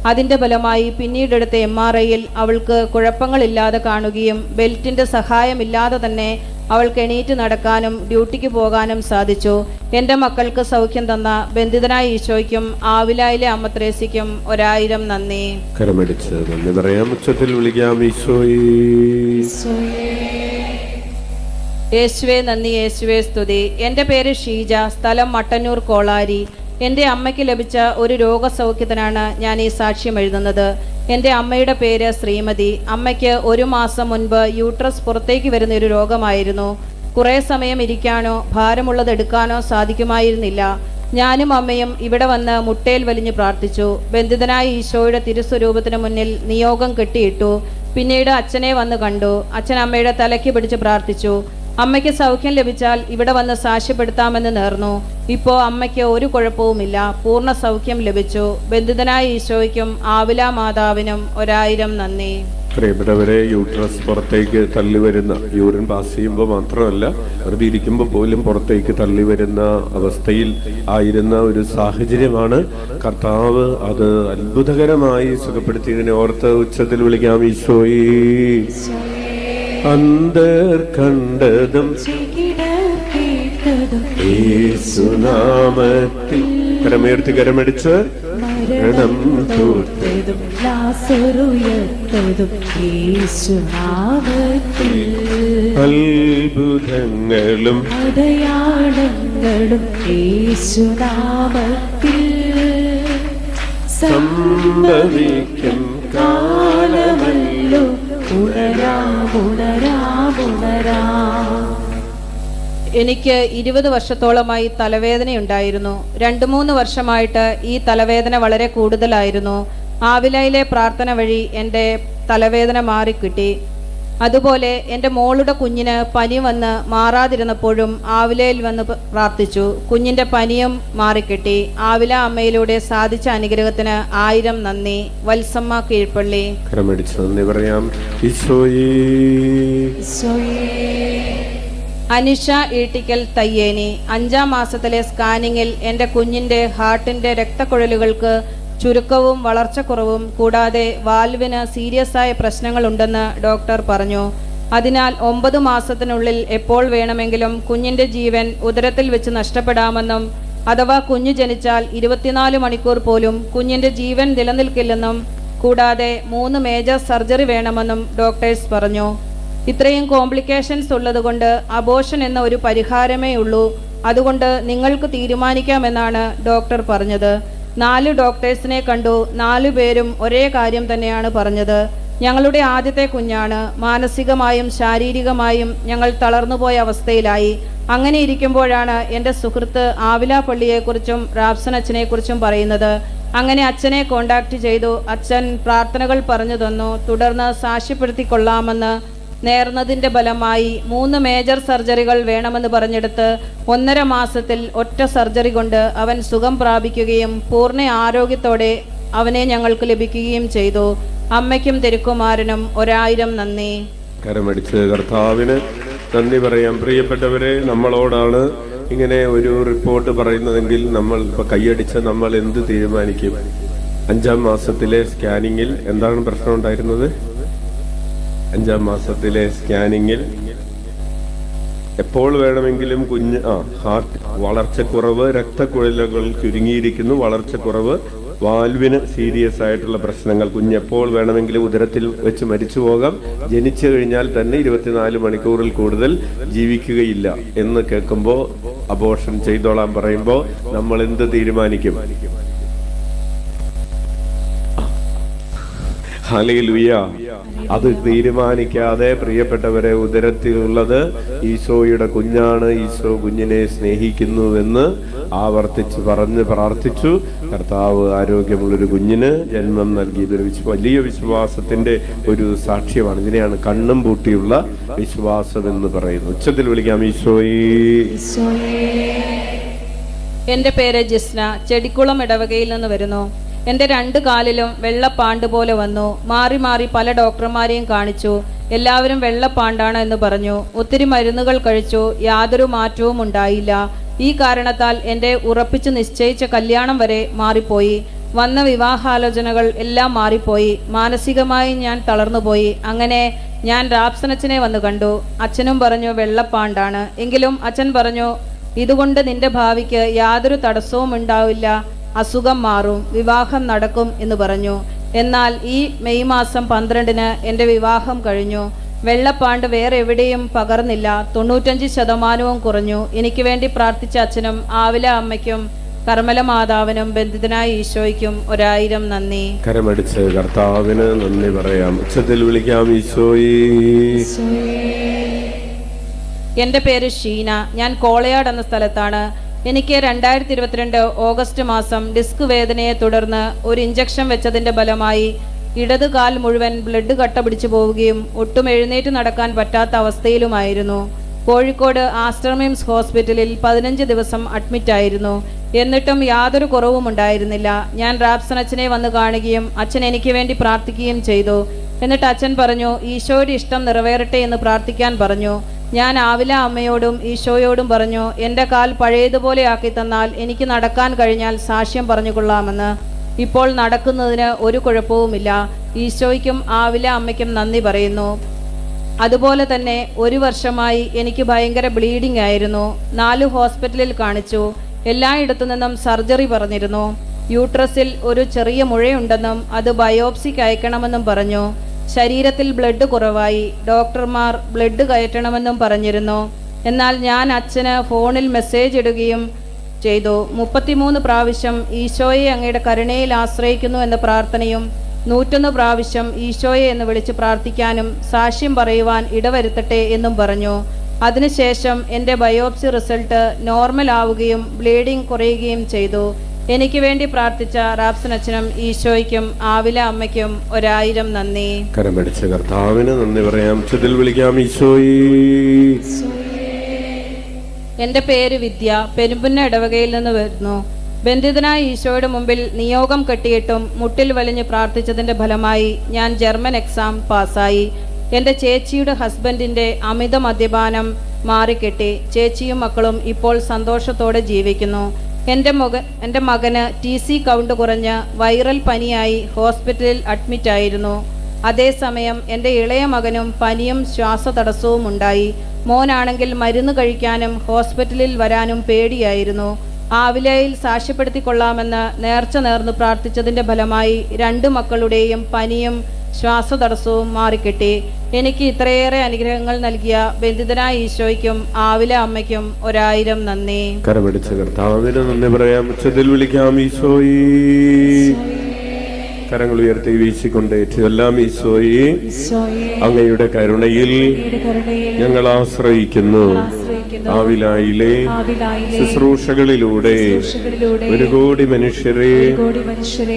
Speaker 1: അതിൻ്റെ ഫലമായി പിന്നീടെടുത്ത MRIയിൽ അവൾക്ക് കുഴപ്പങ്ങളില്ലാതെ കാണുകയും ബെൽറ്റിൻ്റെ സഹായമില്ലാതെ തന്നെ അവൾക്ക് എണീറ്റ് നടക്കാനും ഡ്യൂട്ടിക്ക് പോകാനും സാധിച്ചു. എൻ്റെ മക്കൾക്ക് സൗഖ്യം തന്ന ബന്ധിതനായ ഈശോയ്ക്കും ആവിലായിലെ അമ്മ ത്രേസ്യയ്ക്കും 1000 നന്ദി.
Speaker 2: നന്ദി പറയാം. വിളിക്കാം.
Speaker 1: യേശുവേ നന്ദി, യേശുവേ സ്തുതി. എൻ്റെ പേര് ഷീജ, സ്ഥലം മട്ടന്നൂർ കോളാരി. എൻ്റെ അമ്മയ്ക്ക് ലഭിച്ച ഒരു രോഗസൗഖ്യത്തിനാണ് ഞാൻ ഈ സാക്ഷ്യം എഴുതുന്നത്. എൻ്റെ അമ്മയുടെ പേര് ശ്രീമതി. അമ്മയ്ക്ക് 1 മാസം മുൻപ് യൂട്രസ് പുറത്തേക്ക് വരുന്ന ഒരു രോഗമായിരുന്നു. കുറേ സമയം ഇരിക്കാനോ ഭാരമുള്ളത് എടുക്കാനോ സാധിക്കുമായിരുന്നില്ല. ഞാനും അമ്മയും ഇവിടെ വന്ന് മുട്ടയിൽ വലിഞ്ഞു പ്രാർത്ഥിച്ചു. ബന്ധിതനായ ഈശോയുടെ തിരുസ്വരൂപത്തിന് മുന്നിൽ നിയോഗം കെട്ടിയിട്ടു. പിന്നീട് അച്ഛനെ വന്ന് കണ്ടു. അച്ഛൻ അമ്മയുടെ തലയ്ക്ക് പിടിച്ച് പ്രാർത്ഥിച്ചു. അമ്മയ്ക്ക് സൗഖ്യം ലഭിച്ചാൽ ഇവിടെ വന്ന് സാക്ഷ്യപ്പെടുത്താമെന്ന് നേർന്നു. ഇപ്പോൾ അമ്മയ്ക്ക് ഒരു കുഴപ്പവുമില്ല. പൂർണ്ണ സൗഖ്യം ലഭിച്ചു. ബന്ധിതനായ ഈശോയ്ക്കും ആവില മാതാവിനും 1000 നന്ദി.
Speaker 2: പ്രിയപ്പെട്ടവരെ, യൂട്രസ് പുറത്തേക്ക് തള്ളി വരുന്ന, യൂറിൻ പാസ് ചെയ്യുമ്പോൾ മാത്രമല്ല വെറുതെ ഇരിക്കുമ്പോൾ പോലും പുറത്തേക്ക് തള്ളി വരുന്ന അവസ്ഥയിൽ ആയിരുന്ന ഒരു സാഹചര്യമാണ്. കർത്താവ് അത് അത്ഭുതകരമായി സുഖപ്പെടുത്തിയതിനെ ഓർത്ത് ഉച്ചത്തിൽ വിളിക്കാം. ഈശോയേ, അന്തർ കണ്ടതും യേശുനാമത്തിൽ കരമേർത്തി കരമടിച്ച് മരണം
Speaker 3: തോറ്റതും ലാസറുയർത്തതും യേശുനാമത്തിൽ
Speaker 2: അത്ഭുതങ്ങളും
Speaker 3: അടയാളങ്ങളും യേശുനാമത്തിൽ
Speaker 2: സംഭവിക്കും
Speaker 3: കാലമല്ലോ. ഉണരാ
Speaker 1: എനിക്ക് 20 വർഷത്തോളമായി തലവേദനയുണ്ടായിരുന്നു. 2-3 വർഷമായിട്ട് ഈ തലവേദന വളരെ കൂടുതലായിരുന്നു. ആവിലയിലെ പ്രാർത്ഥന വഴി എൻ്റെ തലവേദന മാറിക്കിട്ടി. അതുപോലെ എൻ്റെ മോളുടെ കുഞ്ഞിന് പനി വന്ന് മാറാതിരുന്നപ്പോഴും ആവിലയിൽ വന്ന് പ്രാർത്ഥിച്ചു. കുഞ്ഞിൻ്റെ പനിയും മാറിക്കിട്ടി. ആവില അമ്മയിലൂടെ സാധിച്ച അനുഗ്രഹത്തിന് 1000 നന്ദി. വത്സമ്മ കീഴ്പള്ളി.
Speaker 2: കരമടിച്ച് നന്ദി പറയാം. ഈശോയേ
Speaker 1: അനിഷ ഈട്ടിക്കൽ തയ്യേനി. 5-ാം മാസത്തിലെ സ്കാനിങ്ങിൽ എൻ്റെ കുഞ്ഞിൻ്റെ ഹാർട്ടിൻ്റെ രക്തക്കുഴലുകൾക്ക് ചുരുക്കവും വളർച്ചക്കുറവും കൂടാതെ വാൽവിന് സീരിയസ് ആയ പ്രശ്നങ്ങളുണ്ടെന്ന് ഡോക്ടർ പറഞ്ഞു. അതിനാൽ 9 മാസത്തിനുള്ളിൽ എപ്പോൾ വേണമെങ്കിലും കുഞ്ഞിൻ്റെ ജീവൻ ഉദരത്തിൽ വെച്ച് നഷ്ടപ്പെടാമെന്നും അഥവാ കുഞ്ഞ് ജനിച്ചാൽ 24 മണിക്കൂർ പോലും കുഞ്ഞിൻ്റെ ജീവൻ നിലനിൽക്കില്ലെന്നും കൂടാതെ 3 മേജർ സർജറി വേണമെന്നും ഡോക്ടേഴ്സ് പറഞ്ഞു. ഇത്രയും കോംപ്ലിക്കേഷൻസ് ഉള്ളതുകൊണ്ട് അബോർഷൻ എന്ന ഒരു പരിഹാരമേ ഉള്ളൂ. അതുകൊണ്ട് നിങ്ങൾക്ക് തീരുമാനിക്കാമെന്നാണ് ഡോക്ടർ പറഞ്ഞത്. 4 ഡോക്ടേഴ്സിനെ കണ്ടു. 4 പേരും ഒരേ കാര്യം തന്നെയാണ് പറഞ്ഞത്. ഞങ്ങളുടെ ആദ്യത്തെ കുഞ്ഞാണ്. മാനസികമായും ശാരീരികമായും ഞങ്ങൾ തളർന്നുപോയ അവസ്ഥയിലായി. അങ്ങനെ ഇരിക്കുമ്പോഴാണ് എൻ്റെ സുഹൃത്ത് ആവില പള്ളിയെക്കുറിച്ചും റാബ്സൺ അച്ഛനെക്കുറിച്ചും പറയുന്നത്. അങ്ങനെ അച്ഛനെ കോണ്ടാക്ട് ചെയ്തു. അച്ഛൻ പ്രാർത്ഥനകൾ പറഞ്ഞു തന്നു. തുടർന്ന് സാക്ഷ്യപ്പെടുത്തിക്കൊള്ളാമെന്ന് നേർന്നതിൻ്റെ ഫലമായി 3 മേജർ സർജറികൾ വേണമെന്ന് പറഞ്ഞെടുത്ത് 1.5 മാസത്തിൽ ഒറ്റ സർജറി കൊണ്ട് അവൻ സുഖം പ്രാപിക്കുകയും പൂർണ്ണ ആരോഗ്യത്തോടെ അവനെ ഞങ്ങൾക്ക് ലഭിക്കുകയും ചെയ്തു. അമ്മയ്ക്കും തിരുക്കുമാരനും 1000 നന്ദി.
Speaker 2: കരമടിച്ച് കർത്താവിന് നന്ദി പറയാം. പ്രിയപ്പെട്ടവരെ, നമ്മളോടാണ് ഇങ്ങനെ ഒരു റിപ്പോർട്ട് പറയുന്നതെങ്കിൽ നമ്മൾ ഇപ്പൊ കൈയടിച്ച് നമ്മൾ എന്ത് തീരുമാനിക്കും? 5-ാം മാസത്തിലെ സ്കാനിങ്ങിൽ എന്താണ് പ്രശ്നം ഉണ്ടായിരുന്നത്? 5-ാം മാസത്തിലെ സ്കാനിങ്ങിൽ എപ്പോൾ വേണമെങ്കിലും കുഞ്ഞ് ഹാർട്ട് വളർച്ചക്കുറവ്, രക്തക്കുഴലുകൾ ചുരുങ്ങിയിരിക്കുന്നു, വളർച്ചക്കുറവ്, വാൽവിന് സീരിയസ് ആയിട്ടുള്ള പ്രശ്നങ്ങൾ, കുഞ്ഞ് എപ്പോൾ വേണമെങ്കിലും ഉദരത്തിൽ വെച്ച് മരിച്ചു പോകാം, ജനിച്ചു കഴിഞ്ഞാൽ തന്നെ 24 മണിക്കൂറിൽ കൂടുതൽ ജീവിക്കുകയില്ല എന്ന് കേൾക്കുമ്പോൾ അബോർഷൻ ചെയ്തോളാൻ പറയുമ്പോൾ നമ്മൾ എന്ത് തീരുമാനിക്കും? ഹല്ലേലൂയ. അത് തീരുമാനിക്കാതെ പ്രിയപ്പെട്ടവരെ, ഉദരത്തിലുള്ളത് ഈശോയുടെ കുഞ്ഞാണ്, ഈശോ കുഞ്ഞിനെ സ്നേഹിക്കുന്നുവെന്ന് ആവർത്തിച്ച് പറഞ്ഞ് പ്രാർത്ഥിച്ചു. കർത്താവ് ആരോഗ്യമുള്ളൊരു കുഞ്ഞിന് ജന്മം നൽകിയതൊരു വലിയ വിശ്വാസത്തിന്റെ ഒരു സാക്ഷ്യമാണ്. ഇതിനെയാണ് കണ്ണും പൂട്ടിയുള്ള വിശ്വാസം എന്ന് പറയുന്നത്. ഉച്ചത്തിൽ വിളിക്കാം, ഈശോയേ.
Speaker 1: എൻ്റെ പേര് ജിസ്ന. ചെടിക്കുളം ഇടവകയിൽ നിന്ന് വരുന്നു. എൻ്റെ 2 കാലിലും വെള്ളപ്പാണ്ട് പോലെ വന്നു. മാറി മാറി പല ഡോക്ടർമാരെയും കാണിച്ചു. എല്ലാവരും വെള്ളപ്പാണ്ടാണ് എന്ന് പറഞ്ഞു. ഒത്തിരി മരുന്നുകൾ കഴിച്ചു. യാതൊരു മാറ്റവും ഉണ്ടായില്ല. ഈ കാരണത്താൽ എൻ്റെ ഉറപ്പിച്ച് നിശ്ചയിച്ച കല്യാണം വരെ മാറിപ്പോയി. വന്ന വിവാഹാലോചനകൾ എല്ലാം മാറിപ്പോയി. മാനസികമായി ഞാൻ തളർന്നുപോയി. അങ്ങനെ ഞാൻ റാബ്സൺ അച്ഛനെ വന്നു കണ്ടു. അച്ഛനും പറഞ്ഞു വെള്ളപ്പാണ്ടാണ്. എങ്കിലും അച്ഛൻ പറഞ്ഞു, ഇതുകൊണ്ട് നിന്റെ ഭാവിക്ക് യാതൊരു തടസ്സവും ഉണ്ടാവില്ല, അസുഖം മാറും, വിവാഹം നടക്കും എന്ന് പറഞ്ഞു. എന്നാൽ ഈ മെയ് മാസം 12-ന് എൻ്റെ വിവാഹം കഴിഞ്ഞു. വെള്ളപ്പാണ്ട് വേറെ എവിടെയും പകർന്നില്ല. 95% കുറഞ്ഞു. എനിക്ക് വേണ്ടി പ്രാർത്ഥിച്ച അച്ഛനും ആവില അമ്മയ്ക്കും കർമ്മല മാതാവിനും ബന്ധിതനായ ഈശോയ്ക്കും 1000 നന്ദി.
Speaker 2: കരമടിച്ച് കർത്താവിന് നന്ദി പറയാം. ഉച്ചത്തിൽ വിളിക്കാം, ഈശോയേ.
Speaker 1: എൻ്റെ പേര് ഷീന. ഞാൻ കോളയാട് എന്ന സ്ഥലത്താണ്. എനിക്ക് 2022 ഓഗസ്റ്റ് മാസം ഡിസ്ക് വേദനയെ തുടർന്ന് ഒരു ഇഞ്ചക്ഷൻ വെച്ചതിൻ്റെ ഫലമായി ഇടത് കാൽ മുഴുവൻ ബ്ലഡ് കട്ട പിടിച്ചു പോവുകയും ഒട്ടും എഴുന്നേറ്റ് നടക്കാൻ പറ്റാത്ത അവസ്ഥയിലുമായിരുന്നു. കോഴിക്കോട് ആസ്റ്റർമിംസ് ഹോസ്പിറ്റലിൽ 15 ദിവസം അഡ്മിറ്റായിരുന്നു. എന്നിട്ടും യാതൊരു കുറവും ഉണ്ടായിരുന്നില്ല. ഞാൻ റാബ്സൺ അച്ഛനെ വന്ന് കാണുകയും അച്ഛൻ എനിക്ക് വേണ്ടി പ്രാർത്ഥിക്കുകയും ചെയ്തു. എന്നിട്ട് അച്ഛൻ പറഞ്ഞു, ഈശോയുടെ ഇഷ്ടം നിറവേറട്ടെ എന്ന് പ്രാർത്ഥിക്കാൻ പറഞ്ഞു. ഞാൻ ആവില അമ്മയോടും ഈശോയോടും പറഞ്ഞു, എൻ്റെ കാൽ പഴയതുപോലെ ആക്കി തന്നാൽ എനിക്ക് നടക്കാൻ കഴിഞ്ഞാൽ സാക്ഷ്യം പറഞ്ഞുകൊള്ളാമെന്ന്. ഇപ്പോൾ നടക്കുന്നതിന് ഒരു കുഴപ്പവുമില്ല. ഈശോയ്ക്കും ആവില അമ്മയ്ക്കും നന്ദി പറയുന്നു. അതുപോലെ തന്നെ 1 വർഷമായി എനിക്ക് ഭയങ്കര ബ്ലീഡിംഗ് ആയിരുന്നു. 4 ഹോസ്പിറ്റലിൽ കാണിച്ചു. എല്ലായിടത്തു നിന്നും സർജറി പറഞ്ഞിരുന്നു. യൂട്രസിൽ ഒരു ചെറിയ മുഴയുണ്ടെന്നും അത് ബയോപ്സിക്ക് അയക്കണമെന്നും പറഞ്ഞു. ശരീരത്തിൽ ബ്ലഡ് കുറവായി. ഡോക്ടർമാർ ബ്ലഡ് കയറ്റണമെന്നും പറഞ്ഞിരുന്നു. എന്നാൽ ഞാൻ അച്ഛന് ഫോണിൽ മെസ്സേജ് ഇടുകയും ചെയ്തു. 33 പ്രാവശ്യം ഈശോയെ അങ്ങയുടെ കരുണയിൽ ആശ്രയിക്കുന്നു എന്ന പ്രാർത്ഥനയും 101 പ്രാവശ്യം ഈശോയെ എന്ന് വിളിച്ച് പ്രാർത്ഥിക്കാനും സാക്ഷ്യം പറയുവാൻ ഇടവരുത്തട്ടെ എന്നും പറഞ്ഞു. അതിനുശേഷം എൻ്റെ ബയോപ്സി റിസൾട്ട് നോർമൽ ആവുകയും ബ്ലീഡിംഗ് കുറയുകയും ചെയ്തു. എനിക്ക് വേണ്ടി പ്രാർത്ഥിച്ച റാപ്സനച്ഛനും ഈശോയ്ക്കും ആവില അമ്മയ്ക്കും 1000 നന്ദി.
Speaker 2: കരമടിച്ച കർത്താവിന് നന്ദി പറയാം. ഉച്ചത്തിൽ വിളിക്കാം ഈശോയേ.
Speaker 1: എൻ്റെ പേര് വിദ്യ, പെരുമ്പുന്ന ഇടവകയിൽ നിന്ന് വരുന്നു. ബന്ധിതനായ ഈശോയുടെ മുമ്പിൽ നിയോഗം കെട്ടിയിട്ടും മുട്ടിൽ വലിഞ്ഞ് പ്രാർത്ഥിച്ചതിൻ്റെ ഫലമായി ഞാൻ ജർമ്മൻ എക്സാം പാസ്സായി. എൻ്റെ ചേച്ചിയുടെ ഹസ്ബൻഡിൻ്റെ അമിത മദ്യപാനം മാറിക്കെട്ടി. ചേച്ചിയും മക്കളും ഇപ്പോൾ സന്തോഷത്തോടെ ജീവിക്കുന്നു. എൻ്റെ മകന് TC കൗണ്ട് കുറഞ്ഞ് വൈറൽ പനിയായി ഹോസ്പിറ്റലിൽ അഡ്മിറ്റായിരുന്നു. അതേസമയം എൻ്റെ ഇളയ മകനും പനിയും ശ്വാസതടസ്സവും ഉണ്ടായി. മോനാണെങ്കിൽ മരുന്ന് കഴിക്കാനും ഹോസ്പിറ്റലിൽ വരാനും പേടിയായിരുന്നു. ആവിലയിൽ സാക്ഷ്യപ്പെടുത്തിക്കൊള്ളാമെന്ന് നേർച്ച നേർന്നു പ്രാർത്ഥിച്ചതിൻ്റെ ഫലമായി 2 മക്കളുടെയും പനിയും ശ്വാസതടസ്സവും മാറിക്കിട്ടി. എനിക്ക് ഇത്രയേറെ അനുഗ്രഹങ്ങൾ നൽകിയ ബന്ധിതനായ ഈശോയ്ക്കും ആവില അമ്മയ്ക്കും 1000 നന്ദി.
Speaker 2: കരമടിച്ച കർത്താവിന് നന്ദി പറയാം. ഉച്ചത്തിൽ വിളിക്കാം ഈശോയേ. കരങ്ങൾ ഉയർത്തി വീശിക്കൊണ്ട് എല്ലാം ഈശോയേ, അങ്ങയുടെ കരുണയിൽ ഞങ്ങൾ ആശ്രയിക്കുന്നു. ആവിലായിലെ ശുശ്രൂഷകളിലൂടെ 1 കോടി മനുഷ്യരെ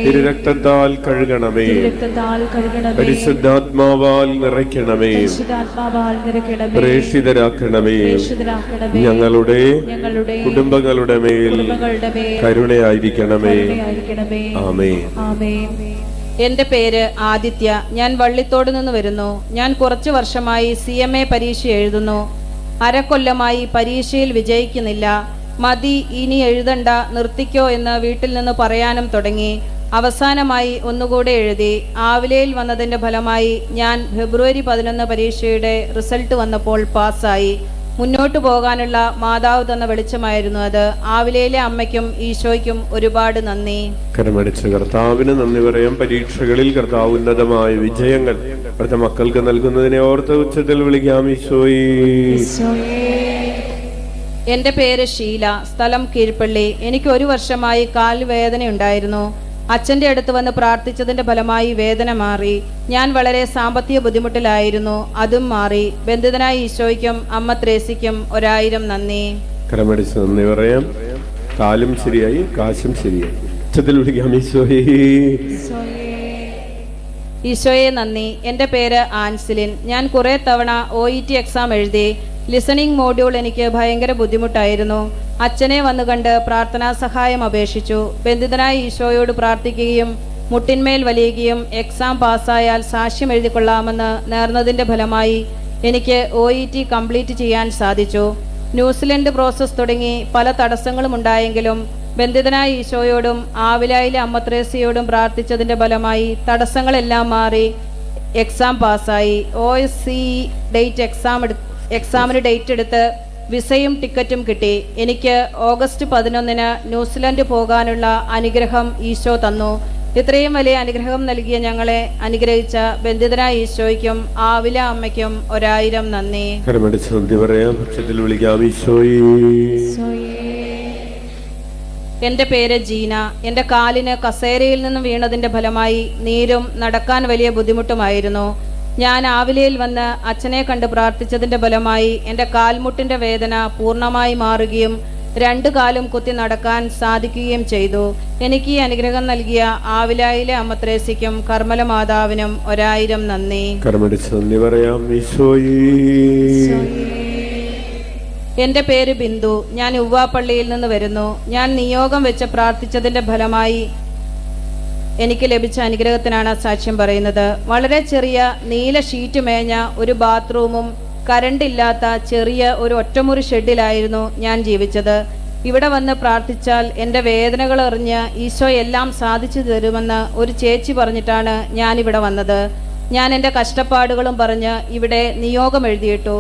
Speaker 2: തിരുരക്തത്താൽ കഴുകണമേ, പരിശുദ്ധാത്മാവാൽ നിറയ്ക്കണമേ, പ്രേക്ഷിതരാക്കണമേ. ഞങ്ങളുടെ കുടുംബങ്ങളുടെ മേൽ കരുണയായിരിക്കണമേ. ആമേൻ.
Speaker 1: എൻ്റെ പേര് ആദിത്യ. ഞാൻ വള്ളിത്തോട് നിന്ന് വരുന്നു. ഞാൻ കുറച്ചു വർഷമായി CMA പരീക്ഷ എഴുതുന്നു. അരക്കൊല്ലമായി പരീക്ഷയിൽ വിജയിക്കുന്നില്ല. മതി, ഇനി എഴുതണ്ട, നിർത്തിക്കോ എന്ന് വീട്ടിൽ നിന്ന് പറയാനും തുടങ്ങി. അവസാനമായി ഒന്നുകൂടെ എഴുതി. ആവിലയിൽ വന്നതിൻ്റെ ഫലമായി ഞാൻ ഫെബ്രുവരി 11 പരീക്ഷയുടെ റിസൾട്ട് വന്നപ്പോൾ പാസ്സായി. മുന്നോട്ടു പോകാനുള്ള മാതാവ് തന്ന വെളിച്ചമായിരുന്നു അത്. ആവിലയിലെ അമ്മയ്ക്കും ഈശോയ്ക്കും ഒരുപാട് നന്ദി.
Speaker 2: കരമടിച്ച കർത്താവിന് നന്ദി പറയാം. പരീക്ഷകളിൽ കർത്താവ് ഉന്നതമായ വിജയങ്ങൾ അവിടുത്തെ മക്കൾക്ക് നൽകുന്നതിനെ ഓർത്ത് ഉച്ചത്തിൽ വിളിക്കാം ഈശോയേ.
Speaker 1: എൻ്റെ പേര് ഷീല, സ്ഥലം കീഴ്പള്ളി. എനിക്ക് 1 വർഷമായി കാൽ വേദനയുണ്ടായിരുന്നു. അച്ഛൻ്റെ അടുത്ത് വന്ന് പ്രാർത്ഥിച്ചതിൻ്റെ ഫലമായി വേദന മാറി. ഞാൻ വളരെ സാമ്പത്തിക ബുദ്ധിമുട്ടിലായിരുന്നു, അതും മാറി. ബന്ധിതനായ ഈശോയ്ക്കും അമ്മ ത്രേസ്യയ്ക്കും 1000 നന്ദി.
Speaker 2: കരമടിച്ച് നന്ദി പറയാം. കാലും ശരിയായി, കാശും ശരിയായി. ഉച്ചത്തിൽ വിളിക്കാം ഈശോയേ.
Speaker 1: ഈശോയെ നന്ദി. എൻ്റെ പേര് ആൻസിലിൻ. ഞാൻ കുറേ തവണ OET എക്സാം എഴുതി. ലിസണിംഗ് മോഡ്യൂൾ എനിക്ക് ഭയങ്കര ബുദ്ധിമുട്ടായിരുന്നു. അച്ഛനെ വന്നു കണ്ട് പ്രാർത്ഥനാ സഹായം അപേക്ഷിച്ചു. ബന്ധിതനായ ഈശോയോട് പ്രാർത്ഥിക്കുകയും മുട്ടിന്മേൽ വലിയുകയും എക്സാം പാസ്സായാൽ സാക്ഷ്യം എഴുതിക്കൊള്ളാമെന്ന് നേർന്നതിൻ്റെ ഫലമായി എനിക്ക് OET കംപ്ലീറ്റ് ചെയ്യാൻ സാധിച്ചു. ന്യൂസിലൻഡ് പ്രോസസ് തുടങ്ങി പല തടസ്സങ്ങളും ഉണ്ടായെങ്കിലും ബന്ധിതനായ ഈശോയോടും ആവിലായിലെ അമ്മ ത്രേസ്യയോടും പ്രാർത്ഥിച്ചതിൻ്റെ ഫലമായി തടസ്സങ്ങളെല്ലാം മാറി എക്സാം പാസ്സായി. OSCE എക്സാമിന് ഡേറ്റ് എടുത്ത് വിസയും ടിക്കറ്റും കിട്ടി. എനിക്ക് ഓഗസ്റ്റ് 11 ന്യൂസിലൻഡ് പോകാനുള്ള അനുഗ്രഹം ഈശോ തന്നു. ഇത്രയും വലിയ അനുഗ്രഹം നൽകിയ ഞങ്ങളെ അനുഗ്രഹിച്ച ബന്ധിതനായ ഈശോയ്ക്കും ആവില അമ്മയ്ക്കും 1000 നന്ദി. എൻ്റെ പേര് ജീന. എൻ്റെ കാലിന് കസേരയിൽ നിന്നും വീണതിൻ്റെ ഫലമായി നീരും നടക്കാൻ വലിയ ബുദ്ധിമുട്ടുമായിരുന്നു. ഞാൻ ആവിലയിൽ വന്ന് അച്ഛനെ കണ്ട് പ്രാർത്ഥിച്ചതിൻ്റെ ഫലമായി എൻ്റെ കാൽമുട്ടിൻ്റെ വേദന പൂർണ്ണമായി മാറുകയും 2 കാലും കുത്തി നടക്കാൻ സാധിക്കുകയും ചെയ്തു. എനിക്ക് ഈ അനുഗ്രഹം നൽകിയ ആവിലായിലെ അമ്മ ത്രേസ്യയ്ക്കും കർമ്മല മാതാവിനും 1000 നന്ദി. എൻ്റെ പേര് ബിന്ദു. ഞാൻ ഉവ്വാപ്പള്ളിയിൽ നിന്ന് വരുന്നു. ഞാൻ നിയോഗം വെച്ച് പ്രാർത്ഥിച്ചതിൻ്റെ ഫലമായി എനിക്ക് ലഭിച്ച അനുഗ്രഹത്തിനാണ് സാക്ഷ്യം പറയുന്നത്. വളരെ ചെറിയ നീല ഷീറ്റ് മേഞ്ഞ ഒരു ബാത്റൂമും കറണ്ട് ഇല്ലാത്ത ചെറിയ ഒരു ഒറ്റമുറി ഷെഡിലായിരുന്നു ഞാൻ ജീവിച്ചത്. ഇവിടെ വന്ന് പ്രാർത്ഥിച്ചാൽ എൻ്റെ വേദനകൾ അറിഞ്ഞ് ഈശോ എല്ലാം സാധിച്ചു തരുമെന്ന് ഒരു ചേച്ചി പറഞ്ഞിട്ടാണ് ഞാനിവിടെ വന്നത്. ഞാൻ എൻ്റെ കഷ്ടപ്പാടുകളും പറഞ്ഞ് ഇവിടെ നിയോഗം എഴുതിയിട്ടു.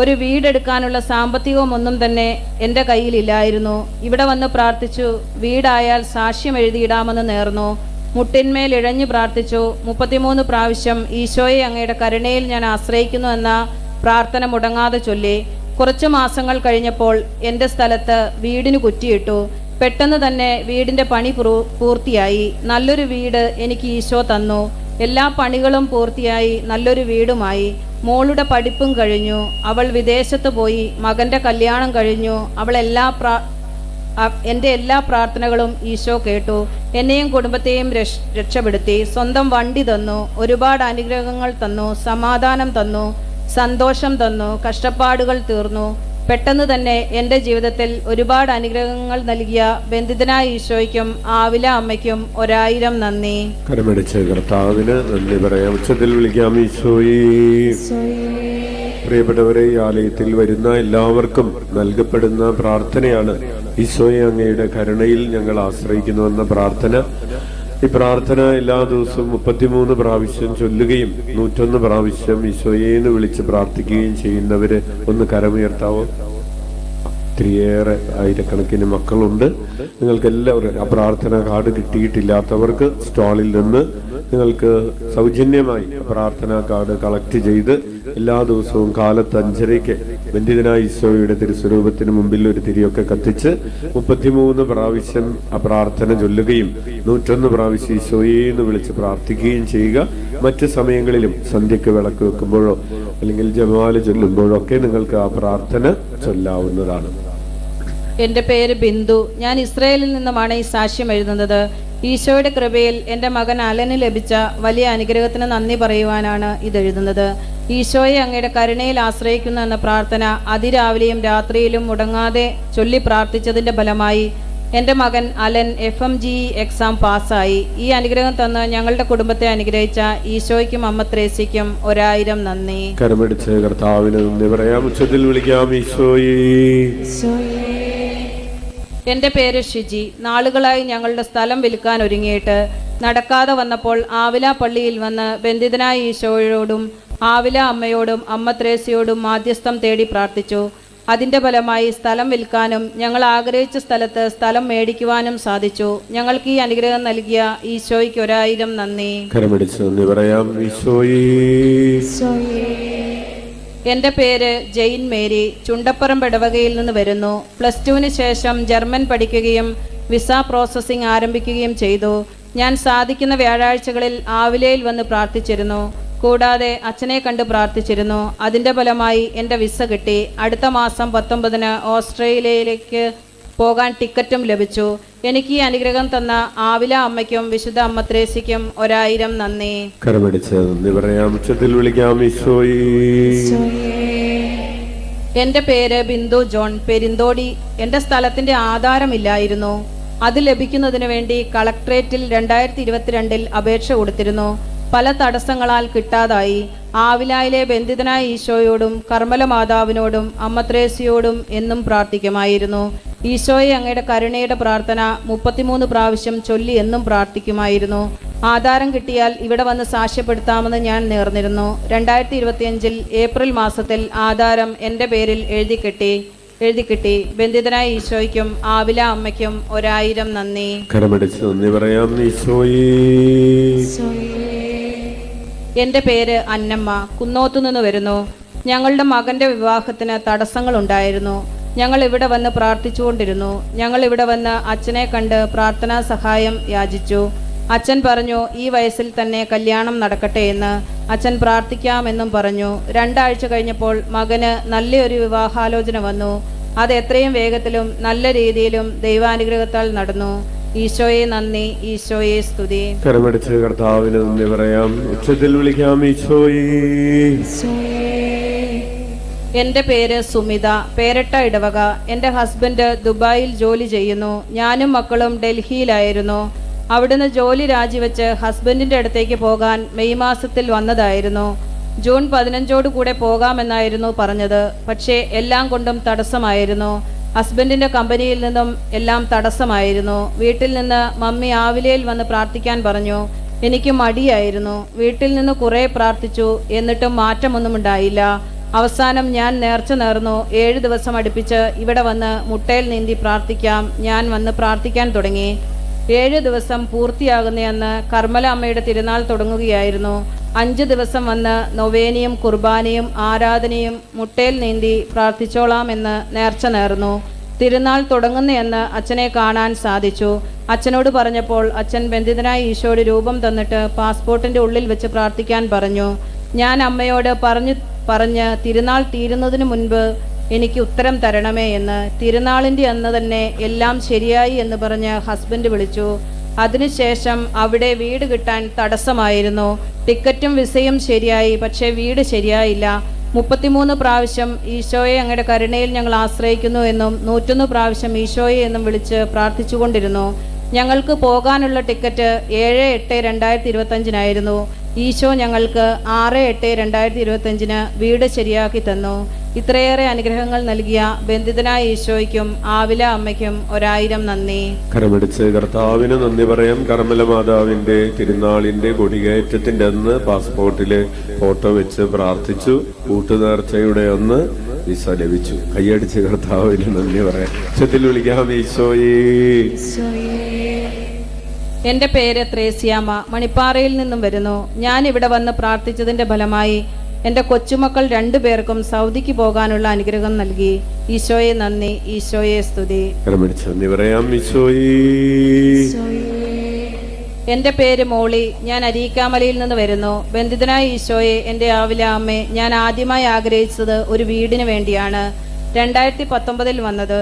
Speaker 1: ഒരു വീടെടുക്കാനുള്ള സാമ്പത്തികമൊന്നും തന്നെ എൻ്റെ കയ്യിലില്ലായിരുന്നു. ഇവിടെ വന്ന് പ്രാർത്ഥിച്ചു. വീടായാൽ സാക്ഷ്യം എഴുതിയിടാമെന്ന് നേർന്നു. മുട്ടിന്മേൽ ഇഴഞ്ഞു പ്രാർത്ഥിച്ചു. 33 പ്രാവശ്യം ഈശോയെ അങ്ങയുടെ കരുണയിൽ ഞാൻ ആശ്രയിക്കുന്നു എന്ന പ്രാർത്ഥന മുടങ്ങാതെ ചൊല്ലി. കുറച്ചു മാസങ്ങൾ കഴിഞ്ഞപ്പോൾ എൻ്റെ സ്ഥലത്ത് വീടിന് കുറ്റിയിട്ടു. പെട്ടെന്ന് തന്നെ വീടിൻ്റെ പണി പൂർത്തിയായി. നല്ലൊരു വീട് എനിക്ക് ഈശോ തന്നു. എല്ലാ പണികളും പൂർത്തിയായി നല്ലൊരു വീടുമായി. മോളുടെ പഠിപ്പും കഴിഞ്ഞു. അവൾ വിദേശത്ത് പോയി. മകൻ്റെ കല്യാണം കഴിഞ്ഞു. എൻ്റെ എല്ലാ പ്രാർത്ഥനകളും ഈശോ കേട്ടു. എന്നെയും കുടുംബത്തെയും രക്ഷപ്പെടുത്തി. സ്വന്തം വണ്ടി തന്നു, ഒരുപാട് അനുഗ്രഹങ്ങൾ തന്നു, സമാധാനം തന്നു, സന്തോഷം തന്നു, കഷ്ടപ്പാടുകൾ തീർന്നു. പെട്ടെന്ന് തന്നെ എൻ്റെ ജീവിതത്തിൽ ഒരുപാട് അനുഗ്രഹങ്ങൾ നൽകിയ ബന്ധിതനായ ഈശോയ്ക്കും ആവില അമ്മയ്ക്കും 1000 നന്ദി.
Speaker 2: കരമടിച്ച് കർത്താവിന് നന്ദി പറയാം. ഉച്ചത്തിൽ വിളിക്കാം ഈശോയേ. പ്രിയപ്പെട്ടവരെ, ഈ ആലയത്തിൽ വരുന്ന എല്ലാവർക്കും നൽകപ്പെടുന്ന പ്രാർത്ഥനയാണ് ഈശോയെ അങ്ങയുടെ കരുണയിൽ ഞങ്ങൾ ആശ്രയിക്കുന്നുവെന്ന പ്രാർത്ഥന. ഈ പ്രാർത്ഥന എല്ലാ ദിവസവും 33 പ്രാവശ്യം ചൊല്ലുകയും 101 പ്രാവശ്യം ഈശോയേന്ന് വിളിച്ച് പ്രാർത്ഥിക്കുകയും ചെയ്യുന്നവര് ഒന്ന് കരമുയർത്താവോ? ഒത്തിരിയേറെ ആയിരക്കണക്കിന് മക്കളുണ്ട്. നിങ്ങൾക്ക് എല്ലാവർക്കും ആ പ്രാർത്ഥന കാർഡ് കിട്ടിയിട്ടില്ലാത്തവർക്ക് സ്റ്റാളിൽ നിന്ന് നിങ്ങൾക്ക് സൗജന്യമായി പ്രാർത്ഥനാ കാർഡ് കളക്ട് ചെയ്ത് എല്ലാ ദിവസവും കാലത്ത് 5:30 ബന്ധിതനായ ഈശോയുടെ തിരുസ്വരൂപത്തിന് മുമ്പിൽ ഒരു തിരിയൊക്കെ കത്തിച്ച് 33 പ്രാവശ്യം ആ പ്രാർത്ഥന ചൊല്ലുകയും 101 പ്രാവശ്യം ഈശോയെന്ന് വിളിച്ച് പ്രാർത്ഥിക്കുകയും ചെയ്യുക. മറ്റു സമയങ്ങളിലും സന്ധ്യയ്ക്ക് വിളക്ക് വെക്കുമ്പോഴോ അല്ലെങ്കിൽ ജപമാല ചൊല്ലുമ്പോഴോ ഒക്കെ നിങ്ങൾക്ക് ആ പ്രാർത്ഥന ചൊല്ലാവുന്നതാണ്.
Speaker 1: എൻ്റെ പേര് ബിന്ദു. ഞാൻ ഇസ്രായേലിൽ നിന്നുമാണ് ഈ സാക്ഷ്യം എഴുതുന്നത്. ഈശോയുടെ കൃപയിൽ എൻ്റെ മകൻ അലന് ലഭിച്ച വലിയ അനുഗ്രഹത്തിന് നന്ദി പറയുവാനാണ് ഇതെഴുതുന്നത്. ഈശോയെ അങ്ങയുടെ കരുണയിൽ ആശ്രയിക്കുന്നു എന്ന പ്രാർത്ഥന അതിരാവിലെയും രാത്രിയിലും മുടങ്ങാതെ ചൊല്ലി പ്രാർത്ഥിച്ചതിൻ്റെ ഫലമായി എൻ്റെ മകൻ അലൻ FMGE എക്സാം പാസ്സായി. ഈ അനുഗ്രഹം തന്ന് ഞങ്ങളുടെ കുടുംബത്തെ അനുഗ്രഹിച്ച ഈശോയ്ക്കും അമ്മ ത്രേസ്യയ്ക്കും 1000 നന്ദി.
Speaker 2: കരമടിച്ച് കർത്താവിന് നന്ദി പറയാം. ഉച്ചത്തിൽ വിളിക്കാം ഈശോയേ.
Speaker 1: എൻ്റെ പേര് ഷിജി. നാളുകളായി ഞങ്ങളുടെ സ്ഥലം വിൽക്കാൻ ഒരുങ്ങിയിട്ട് നടക്കാതെ വന്നപ്പോൾ ആവില പള്ളിയിൽ വന്ന് ബന്ധിതനായ ഈശോയോടും ആവില അമ്മയോടും അമ്മ ത്രേസ്യയോടും മാധ്യസ്ഥം തേടി പ്രാർത്ഥിച്ചു. അതിൻ്റെ ഫലമായി സ്ഥലം വിൽക്കാനും ഞങ്ങൾ ആഗ്രഹിച്ച സ്ഥലത്ത് സ്ഥലം മേടിക്കുവാനും സാധിച്ചു. ഞങ്ങൾക്ക് ഈ അനുഗ്രഹം നൽകിയ ഈശോയ്ക്ക് 1000 നന്ദി.
Speaker 2: കരമടിച്ച് നന്ദി പറയാം. ഈശോയേ.
Speaker 1: എൻ്റെ പേര് ജെയിൻ മേരി. ചുണ്ടപ്പറമ്പ് ഇടവകയിൽ നിന്ന് വരുന്നു. +2-ന് ശേഷം ജർമ്മൻ പഠിക്കുകയും വിസ പ്രോസസ്സിംഗ് ആരംഭിക്കുകയും ചെയ്തു. ഞാൻ സാധിക്കുന്ന വ്യാഴാഴ്ചകളിൽ ആവിലയിൽ വന്ന് പ്രാർത്ഥിച്ചിരുന്നു. കൂടാതെ അച്ഛനെ കണ്ട് പ്രാർത്ഥിച്ചിരുന്നു. അതിൻ്റെ ഫലമായി എൻ്റെ വിസ കിട്ടി. അടുത്ത മാസം 19-ന് ഓസ്ട്രേലിയയിലേക്ക് പോകാൻ ടിക്കറ്റും ലഭിച്ചു. എനിക്ക് ഈ അനുഗ്രഹം തന്ന ആവില അമ്മയ്ക്കും വിശുദ്ധ അമ്മ ത്രേസ്യയ്ക്കും 1000 നന്ദി.
Speaker 2: കരമടിച്ച് നന്ദി പറയാം. ഉച്ചത്തിൽ വിളിക്കാം ഈശോയേ.
Speaker 1: എൻ്റെ പേര് ബിന്ദു ജോൺ. പെരിന്തോടി. എൻ്റെ സ്ഥലത്തിൻ്റെ ആധാരമില്ലായിരുന്നു. അത് ലഭിക്കുന്നതിന് വേണ്ടി കളക്ട്രേറ്റിൽ 2022-ൽ അപേക്ഷ കൊടുത്തിരുന്നു. പല തടസ്സങ്ങളാൽ കിട്ടാതായി. ആവിലായിലെ ബന്ധിതനായ ഈശോയോടും കർമ്മല മാതാവിനോടും അമ്മ ത്രേസ്യയോടും എന്നും പ്രാർത്ഥിക്കുമായിരുന്നു. ഈശോയെ അങ്ങയുടെ കരുണയുടെ പ്രാർത്ഥന 33 പ്രാവശ്യം ചൊല്ലി എന്നും പ്രാർത്ഥിക്കുമായിരുന്നു. ആധാരം കിട്ടിയാൽ ഇവിടെ വന്ന് സാക്ഷ്യപ്പെടുത്താമെന്ന് ഞാൻ നേർന്നിരുന്നു. 2025-ൽ ഏപ്രിൽ മാസത്തിൽ ആധാരം എൻ്റെ പേരിൽ എഴുതി കിട്ടി. ബന്ധിതനായ ഈശോയ്ക്കും ആവില അമ്മയ്ക്കും 1000 നന്ദി.
Speaker 2: കരമടിച്ച് നന്ദി പറയാം. ഈശോയേ.
Speaker 1: എൻ്റെ പേര് അന്നമ്മ. കുന്നോത്തുനിന്ന് വരുന്നു. ഞങ്ങളുടെ മകൻ്റെ വിവാഹത്തിന് തടസ്സങ്ങളുണ്ടായിരുന്നു. ഞങ്ങൾ ഇവിടെ വന്ന് പ്രാർത്ഥിച്ചുകൊണ്ടിരുന്നു. ഞങ്ങൾ ഇവിടെ വന്ന് അച്ഛനെ കണ്ട് പ്രാർത്ഥനാ സഹായം യാചിച്ചു. അച്ഛൻ പറഞ്ഞു ഈ വയസ്സിൽ തന്നെ കല്യാണം നടക്കട്ടെ എന്ന്. അച്ഛൻ പ്രാർത്ഥിക്കാമെന്നും പറഞ്ഞു. 2 ആഴ്ച കഴിഞ്ഞപ്പോൾ മകന് നല്ലൊരു വിവാഹാലോചന വന്നു. അത് എത്രയും വേഗത്തിലും നല്ല രീതിയിലും ദൈവാനുഗ്രഹത്താൽ നടന്നു. ഈശോയെ നന്ദി. ഈശോയെ സ്തുതി.
Speaker 2: കരമടിച്ച് കർത്താവിന് നന്ദി പറയാം. ഉച്ചത്തിൽ വിളിക്കാം ഈശോയേ.
Speaker 1: എൻ്റെ പേര് സുമിത. പേരട്ട ഇടവക. എൻ്റെ ഹസ്ബൻഡ് ദുബായിൽ ജോലി ചെയ്യുന്നു. ഞാനും മക്കളും ഡൽഹിയിലായിരുന്നു. അവിടുന്ന് ജോലി രാജിവെച്ച് ഹസ്ബൻഡിൻ്റെ അടുത്തേക്ക് പോകാൻ മെയ് മാസത്തിൽ വന്നതായിരുന്നു. ജൂൺ 15 കൂടെ പോകാമെന്നായിരുന്നു പറഞ്ഞത്. പക്ഷേ എല്ലാം കൊണ്ടും തടസ്സമായിരുന്നു. ഹസ്ബൻഡിൻ്റെ കമ്പനിയിൽ നിന്നും എല്ലാം തടസ്സമായിരുന്നു. വീട്ടിൽ നിന്ന് മമ്മി ആവിലയിൽ വന്ന് പ്രാർത്ഥിക്കാൻ പറഞ്ഞു. എനിക്ക് മടിയായിരുന്നു. വീട്ടിൽ നിന്ന് കുറേ പ്രാർത്ഥിച്ചു. എന്നിട്ടും മാറ്റമൊന്നും ഉണ്ടായില്ല. അവസാനം ഞാൻ നേർച്ച നേർന്നു. 7 ദിവസം അടുപ്പിച്ച് ഇവിടെ വന്ന് മുട്ടയിൽ നീന്തി പ്രാർത്ഥിക്കാം. ഞാൻ വന്ന് പ്രാർത്ഥിക്കാൻ തുടങ്ങി. 7 ദിവസം പൂർത്തിയാകുന്നതെന്ന് കർമ്മല അമ്മയുടെ തിരുനാൾ തുടങ്ങുകയായിരുന്നു. 5 ദിവസം വന്ന് നൊവേനയും കുർബാനയും ആരാധനയും മുട്ടയിൽ നീന്തി പ്രാർത്ഥിച്ചോളാമെന്ന് നേർച്ച നേർന്നു. തിരുനാൾ തുടങ്ങുന്നതെന്ന് അച്ഛനെ കാണാൻ സാധിച്ചു. അച്ഛനോട് പറഞ്ഞപ്പോൾ അച്ഛൻ ബന്ധിതനായ ഈശോയുടെ രൂപം തന്നിട്ട് പാസ്പോർട്ടിൻ്റെ ഉള്ളിൽ വെച്ച് പ്രാർത്ഥിക്കാൻ പറഞ്ഞു. ഞാൻ അമ്മയോട് പറഞ്ഞ് തിരുനാൾ തീരുന്നതിന് മുൻപ് എനിക്ക് ഉത്തരം തരണമേ എന്ന്. തിരുനാളിൻ്റെ അന്ന് തന്നെ എല്ലാം ശരിയായി എന്ന് പറഞ്ഞ് ഹസ്ബൻഡ് വിളിച്ചു. അതിനുശേഷം അവിടെ വീട് കിട്ടാൻ തടസ്സമായിരുന്നു. ടിക്കറ്റും വിസയും ശരിയായി, പക്ഷേ വീട് ശരിയായില്ല. 33 പ്രാവശ്യം ഈശോയെ അങ്ങയുടെ കരുണയിൽ ഞങ്ങൾ ആശ്രയിക്കുന്നു എന്നും 101 പ്രാവശ്യം ഈശോയെ എന്നും വിളിച്ച് പ്രാർത്ഥിച്ചുകൊണ്ടിരുന്നു. ഞങ്ങൾക്ക് പോകാനുള്ള ടിക്കറ്റ് 7/8/2025 ഈശോ ഞങ്ങൾക്ക് 6/8/2025 വീട് ശരിയാക്കി തന്നു. ഇത്രയേറെ അനുഗ്രഹങ്ങൾ നൽകിയ ബന്ധിതനായ ഈശോയ്ക്കും ആവില അമ്മയ്ക്കും 1000 നന്ദി.
Speaker 2: കരമടിച്ച് കർത്താവിന് നന്ദി പറയാം. കർമ്മല മാതാവിന്റെ തിരുനാളിന്റെ കൊടികയറ്റത്തിന്റെ അന്ന് പാസ്പോർട്ടില് ഫോട്ടോ വെച്ച് പ്രാർത്ഥിച്ചു. കൂട്ടുനേർച്ചയുടെ അന്ന് വിസ ലഭിച്ചു. കൈയടിച്ച് കർത്താവിന് നന്ദി പറയാം. ഉച്ചത്തിൽ വിളിക്കാം ഈശോയേ.
Speaker 1: എൻ്റെ പേര് ത്രേസ്യാമ്മ, മണിപ്പാറയിൽ നിന്നും വരുന്നു. ഞാൻ ഇവിടെ വന്ന് പ്രാർത്ഥിച്ചതിൻ്റെ ഫലമായി എൻ്റെ കൊച്ചുമക്കൾ 2 പേർക്കും സൗദിക്ക് പോകാനുള്ള അനുഗ്രഹം നൽകി. ഈശോയെ നന്ദി, ഈശോയെ സ്തുതി.
Speaker 2: നന്ദി പറയാം ഈശോയേ.
Speaker 1: എൻ്റെ പേര് മോളി, ഞാൻ അരീക്കാമലയിൽ നിന്ന് വരുന്നു. ബന്ധിതനായ ഈശോയെ, എൻ്റെ ആവില അമ്മേ, ഞാൻ ആദ്യമായി ആഗ്രഹിച്ചത് ഒരു വീടിന് വേണ്ടിയാണ്. 2019 വന്നത്.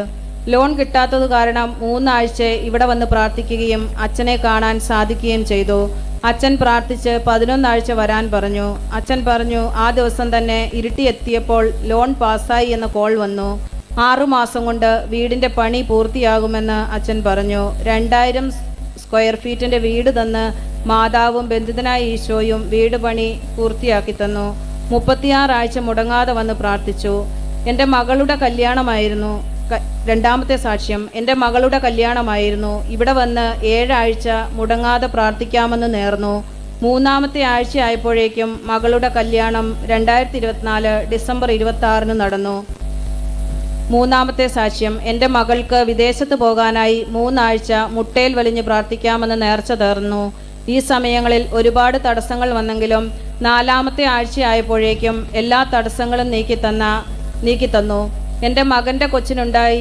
Speaker 1: ലോൺ കിട്ടാത്തത് കാരണം 3 ആഴ്ച ഇവിടെ വന്ന് പ്രാർത്ഥിക്കുകയും അച്ഛനെ കാണാൻ സാധിക്കുകയും ചെയ്തു. അച്ഛൻ പ്രാർത്ഥിച്ച് 11 ആഴ്ച വരാൻ പറഞ്ഞു. അച്ഛൻ പറഞ്ഞു ആ ദിവസം തന്നെ ഇരുട്ടി എത്തിയപ്പോൾ ലോൺ പാസ്സായി എന്ന കോൾ വന്നു. 6 മാസം കൊണ്ട് വീടിൻ്റെ പണി പൂർത്തിയാകുമെന്ന് അച്ഛൻ പറഞ്ഞു. 2000 സ്ക്വയർ ഫീറ്റിൻ്റെ വീട് തന്ന് മാതാവും ബന്ധിതനായ ഈശോയും വീട് പണി പൂർത്തിയാക്കി തന്നു. 36 ആഴ്ച മുടങ്ങാതെ വന്ന് പ്രാർത്ഥിച്ചു. എൻ്റെ മകളുടെ കല്യാണമായിരുന്നു. 2ാമത്തെ സാക്ഷ്യം, എൻ്റെ മകളുടെ കല്യാണമായിരുന്നു. ഇവിടെ വന്ന് 7 ആഴ്ച മുടങ്ങാതെ പ്രാർത്ഥിക്കാമെന്ന് നേർന്നു. 3ാമത്തെ ആഴ്ച ആയപ്പോഴേക്കും മകളുടെ കല്യാണം 2024 ഡിസംബർ 26 നടന്നു. 3ാമത്തെ സാക്ഷ്യം, എൻ്റെ മകൾക്ക് വിദേശത്ത് പോകാനായി 3 ആഴ്ച മുട്ടയിൽ വലിഞ്ഞ് പ്രാർത്ഥിക്കാമെന്ന് നേർച്ച നേർന്നു. ഈ സമയങ്ങളിൽ ഒരുപാട് തടസ്സങ്ങൾ വന്നെങ്കിലും 4ാമത്തെ ആഴ്ച ആയപ്പോഴേക്കും എല്ലാ തടസ്സങ്ങളും നീക്കി തന്നു. എൻ്റെ മകൻ്റെ കൊച്ചുണ്ടായി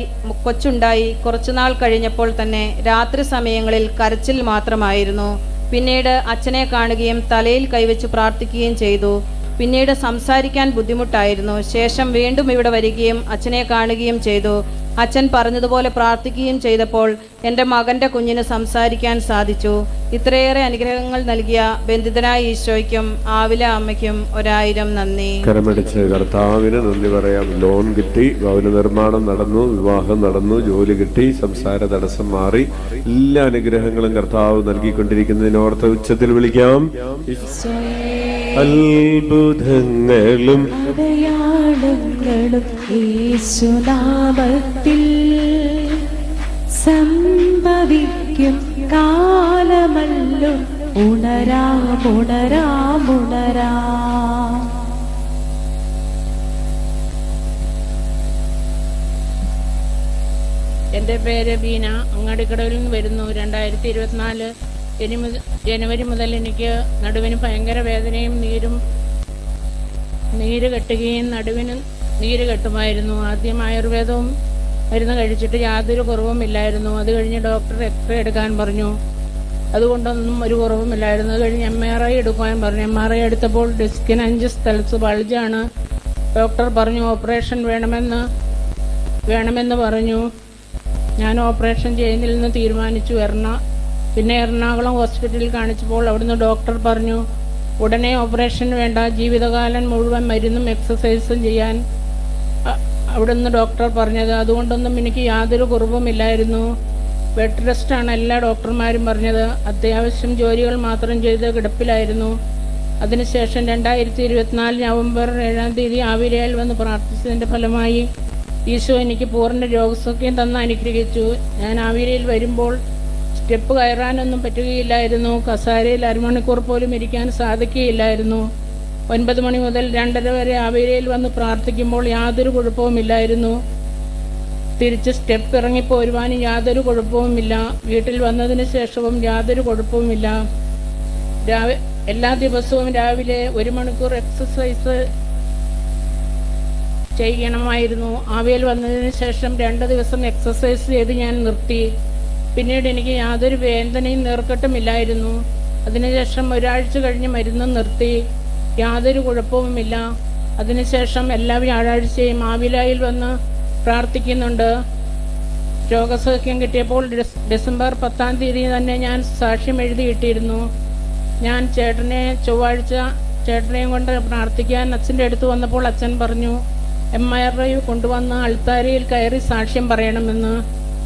Speaker 1: കുറച്ചുനാൾ കഴിഞ്ഞപ്പോൾ തന്നെ രാത്രി സമയങ്ങളിൽ കരച്ചിൽ മാത്രമായിരുന്നു. പിന്നീട് അച്ഛനെ കാണുകയും തലയിൽ കൈവച്ച് പ്രാർത്ഥിക്കുകയും ചെയ്തു. പിന്നീട് സംസാരിക്കാൻ ബുദ്ധിമുട്ടായിരുന്നു. ശേഷം വീണ്ടും ഇവിടെ വരികയും അച്ഛനെ കാണുകയും ചെയ്തു. അച്ഛൻ പറഞ്ഞതുപോലെ പ്രാർത്ഥിക്കുകയും ചെയ്തപ്പോൾ എൻ്റെ മകൻ്റെ കുഞ്ഞിന് സംസാരിക്കാൻ സാധിച്ചു. ഇത്രയേറെ അനുഗ്രഹങ്ങൾ നൽകിയ ബന്ധിതനായ ഈശോയ്ക്കും ആവില അമ്മയ്ക്കും 1000 നന്ദി.
Speaker 2: കരമടിച്ച് കർത്താവിന് നന്ദി പറയാം. ലോൺ കിട്ടി, ഭവന നിർമ്മാണം നടന്നു, വിവാഹം നടന്നു, ജോലി കിട്ടി, സംസാര തടസ്സം മാറി, എല്ലാ അനുഗ്രഹങ്ങളും കർത്താവ് നൽകിക്കൊണ്ടിരിക്കുന്നതിനോർത്ത് ഉച്ചത്തിൽ വിളിക്കാം. അത്ഭുതങ്ങളും
Speaker 3: അടയാളങ്ങളും യേശുനാമത്തിൽ സംഭവിക്കും കാലമല്ലോ. ഉണരാം ഉണരാം ഉണരാം.
Speaker 4: എൻ്റെ പേര് ബീന, അങ്ങാടിക്കടവിൽ നിന്ന് വരുന്നു. 2024 ജനുവരി മുതൽ എനിക്ക് നടുവിന് ഭയങ്കര വേദനയും നീര് കെട്ടുകയും നടുവിന് നീര് കെട്ടുമായിരുന്നു. ആദ്യം ആയുർവേദവും മരുന്ന് കഴിച്ചിട്ട് യാതൊരു കുറവുമില്ലായിരുന്നു. അത് കഴിഞ്ഞ് ഡോക്ടർ എക്സ്റേ എടുക്കാൻ പറഞ്ഞു. അതുകൊണ്ടൊന്നും ഒരു കുറവുമില്ലായിരുന്നു. അത് കഴിഞ്ഞ് MRI എടുക്കാൻ പറഞ്ഞു. MRI എടുത്തപ്പോൾ ഡിസ്കിന് 5 സ്ഥലത്ത് ബൾജാണ്. ഡോക്ടർ പറഞ്ഞു ഓപ്പറേഷൻ വേണമെന്ന് പറഞ്ഞു. ഞാൻ ഓപ്പറേഷൻ ചെയ്യുന്നില്ലെന്ന് തീരുമാനിച്ചു. പിന്നെ എറണാകുളം ഹോസ്പിറ്റലിൽ കാണിച്ചപ്പോൾ അവിടുന്ന് ഡോക്ടർ പറഞ്ഞു ഉടനെ ഓപ്പറേഷൻ വേണ്ട, ജീവിതകാലം മുഴുവൻ മരുന്നും എക്സസൈസും ചെയ്യാൻ അവിടുന്ന് ഡോക്ടർ പറഞ്ഞത്. അതുകൊണ്ടൊന്നും എനിക്ക് യാതൊരു കുറവുമില്ലായിരുന്നു. ബെഡ് റെസ്റ്റാണ് എല്ലാ ഡോക്ടർമാരും പറഞ്ഞത്. അത്യാവശ്യം ജോലികൾ മാത്രം ചെയ്ത് കിടപ്പിലായിരുന്നു. അതിനുശേഷം 2024 നവംബർ 7-ാം തീയതി ആവിലയിൽ വന്ന് പ്രാർത്ഥിച്ചതിൻ്റെ ഫലമായി ഈശോ എനിക്ക് പൂർണ്ണ രോഗസൗഖ്യം തന്ന് അനുഗ്രഹിച്ചു. ഞാൻ ആവിലയിൽ വരുമ്പോൾ സ്റ്റെപ്പ് കയറാനൊന്നും പറ്റുകയില്ലായിരുന്നു. കസാരയിൽ 1 മണിക്കൂർ പോലും ഇരിക്കാൻ സാധിക്കുകയില്ലായിരുന്നു. 9 മണി മുതൽ 2:30 വരെ ആവിലയിൽ വന്ന് പ്രാർത്ഥിക്കുമ്പോൾ യാതൊരു കുഴപ്പവുമില്ലായിരുന്നു. തിരിച്ച് സ്റ്റെപ്പ് ഇറങ്ങിപ്പോരുവാനും യാതൊരു കുഴപ്പവുമില്ല. വീട്ടിൽ വന്നതിന് ശേഷവും യാതൊരു കുഴപ്പവുമില്ല. എല്ലാ ദിവസവും രാവിലെ 1 മണിക്കൂർ എക്സസൈസ് ചെയ്യണമായിരുന്നു. ആവിയിൽ വന്നതിന് ശേഷം 2 ദിവസം എക്സസൈസ് ചെയ്ത് ഞാൻ നിർത്തി. പിന്നീട് എനിക്ക് യാതൊരു വേദനയും നീർക്കെട്ടുമില്ലായിരുന്നു. അതിനുശേഷം 1 ആഴ്ച കഴിഞ്ഞ് മരുന്ന് നിർത്തി. യാതൊരു കുഴപ്പവുമില്ല. അതിനുശേഷം എല്ലാ വ്യാഴാഴ്ചയും മാവിലായിൽ വന്ന് പ്രാർത്ഥിക്കുന്നുണ്ട്. രോഗസൗഖ്യം കിട്ടിയപ്പോൾ ഡിസംബർ 10-ാം തീയതി തന്നെ ഞാൻ സാക്ഷ്യം എഴുതിയിട്ടിരുന്നു. ഞാൻ ചൊവ്വാഴ്ച ചേട്ടനെയും കൊണ്ട് പ്രാർത്ഥിക്കാൻ അച്ഛൻ്റെ അടുത്ത് വന്നപ്പോൾ അച്ഛൻ പറഞ്ഞു MRI കൊണ്ടുവന്ന് അൾത്താരയിൽ കയറി സാക്ഷ്യം പറയണമെന്ന്.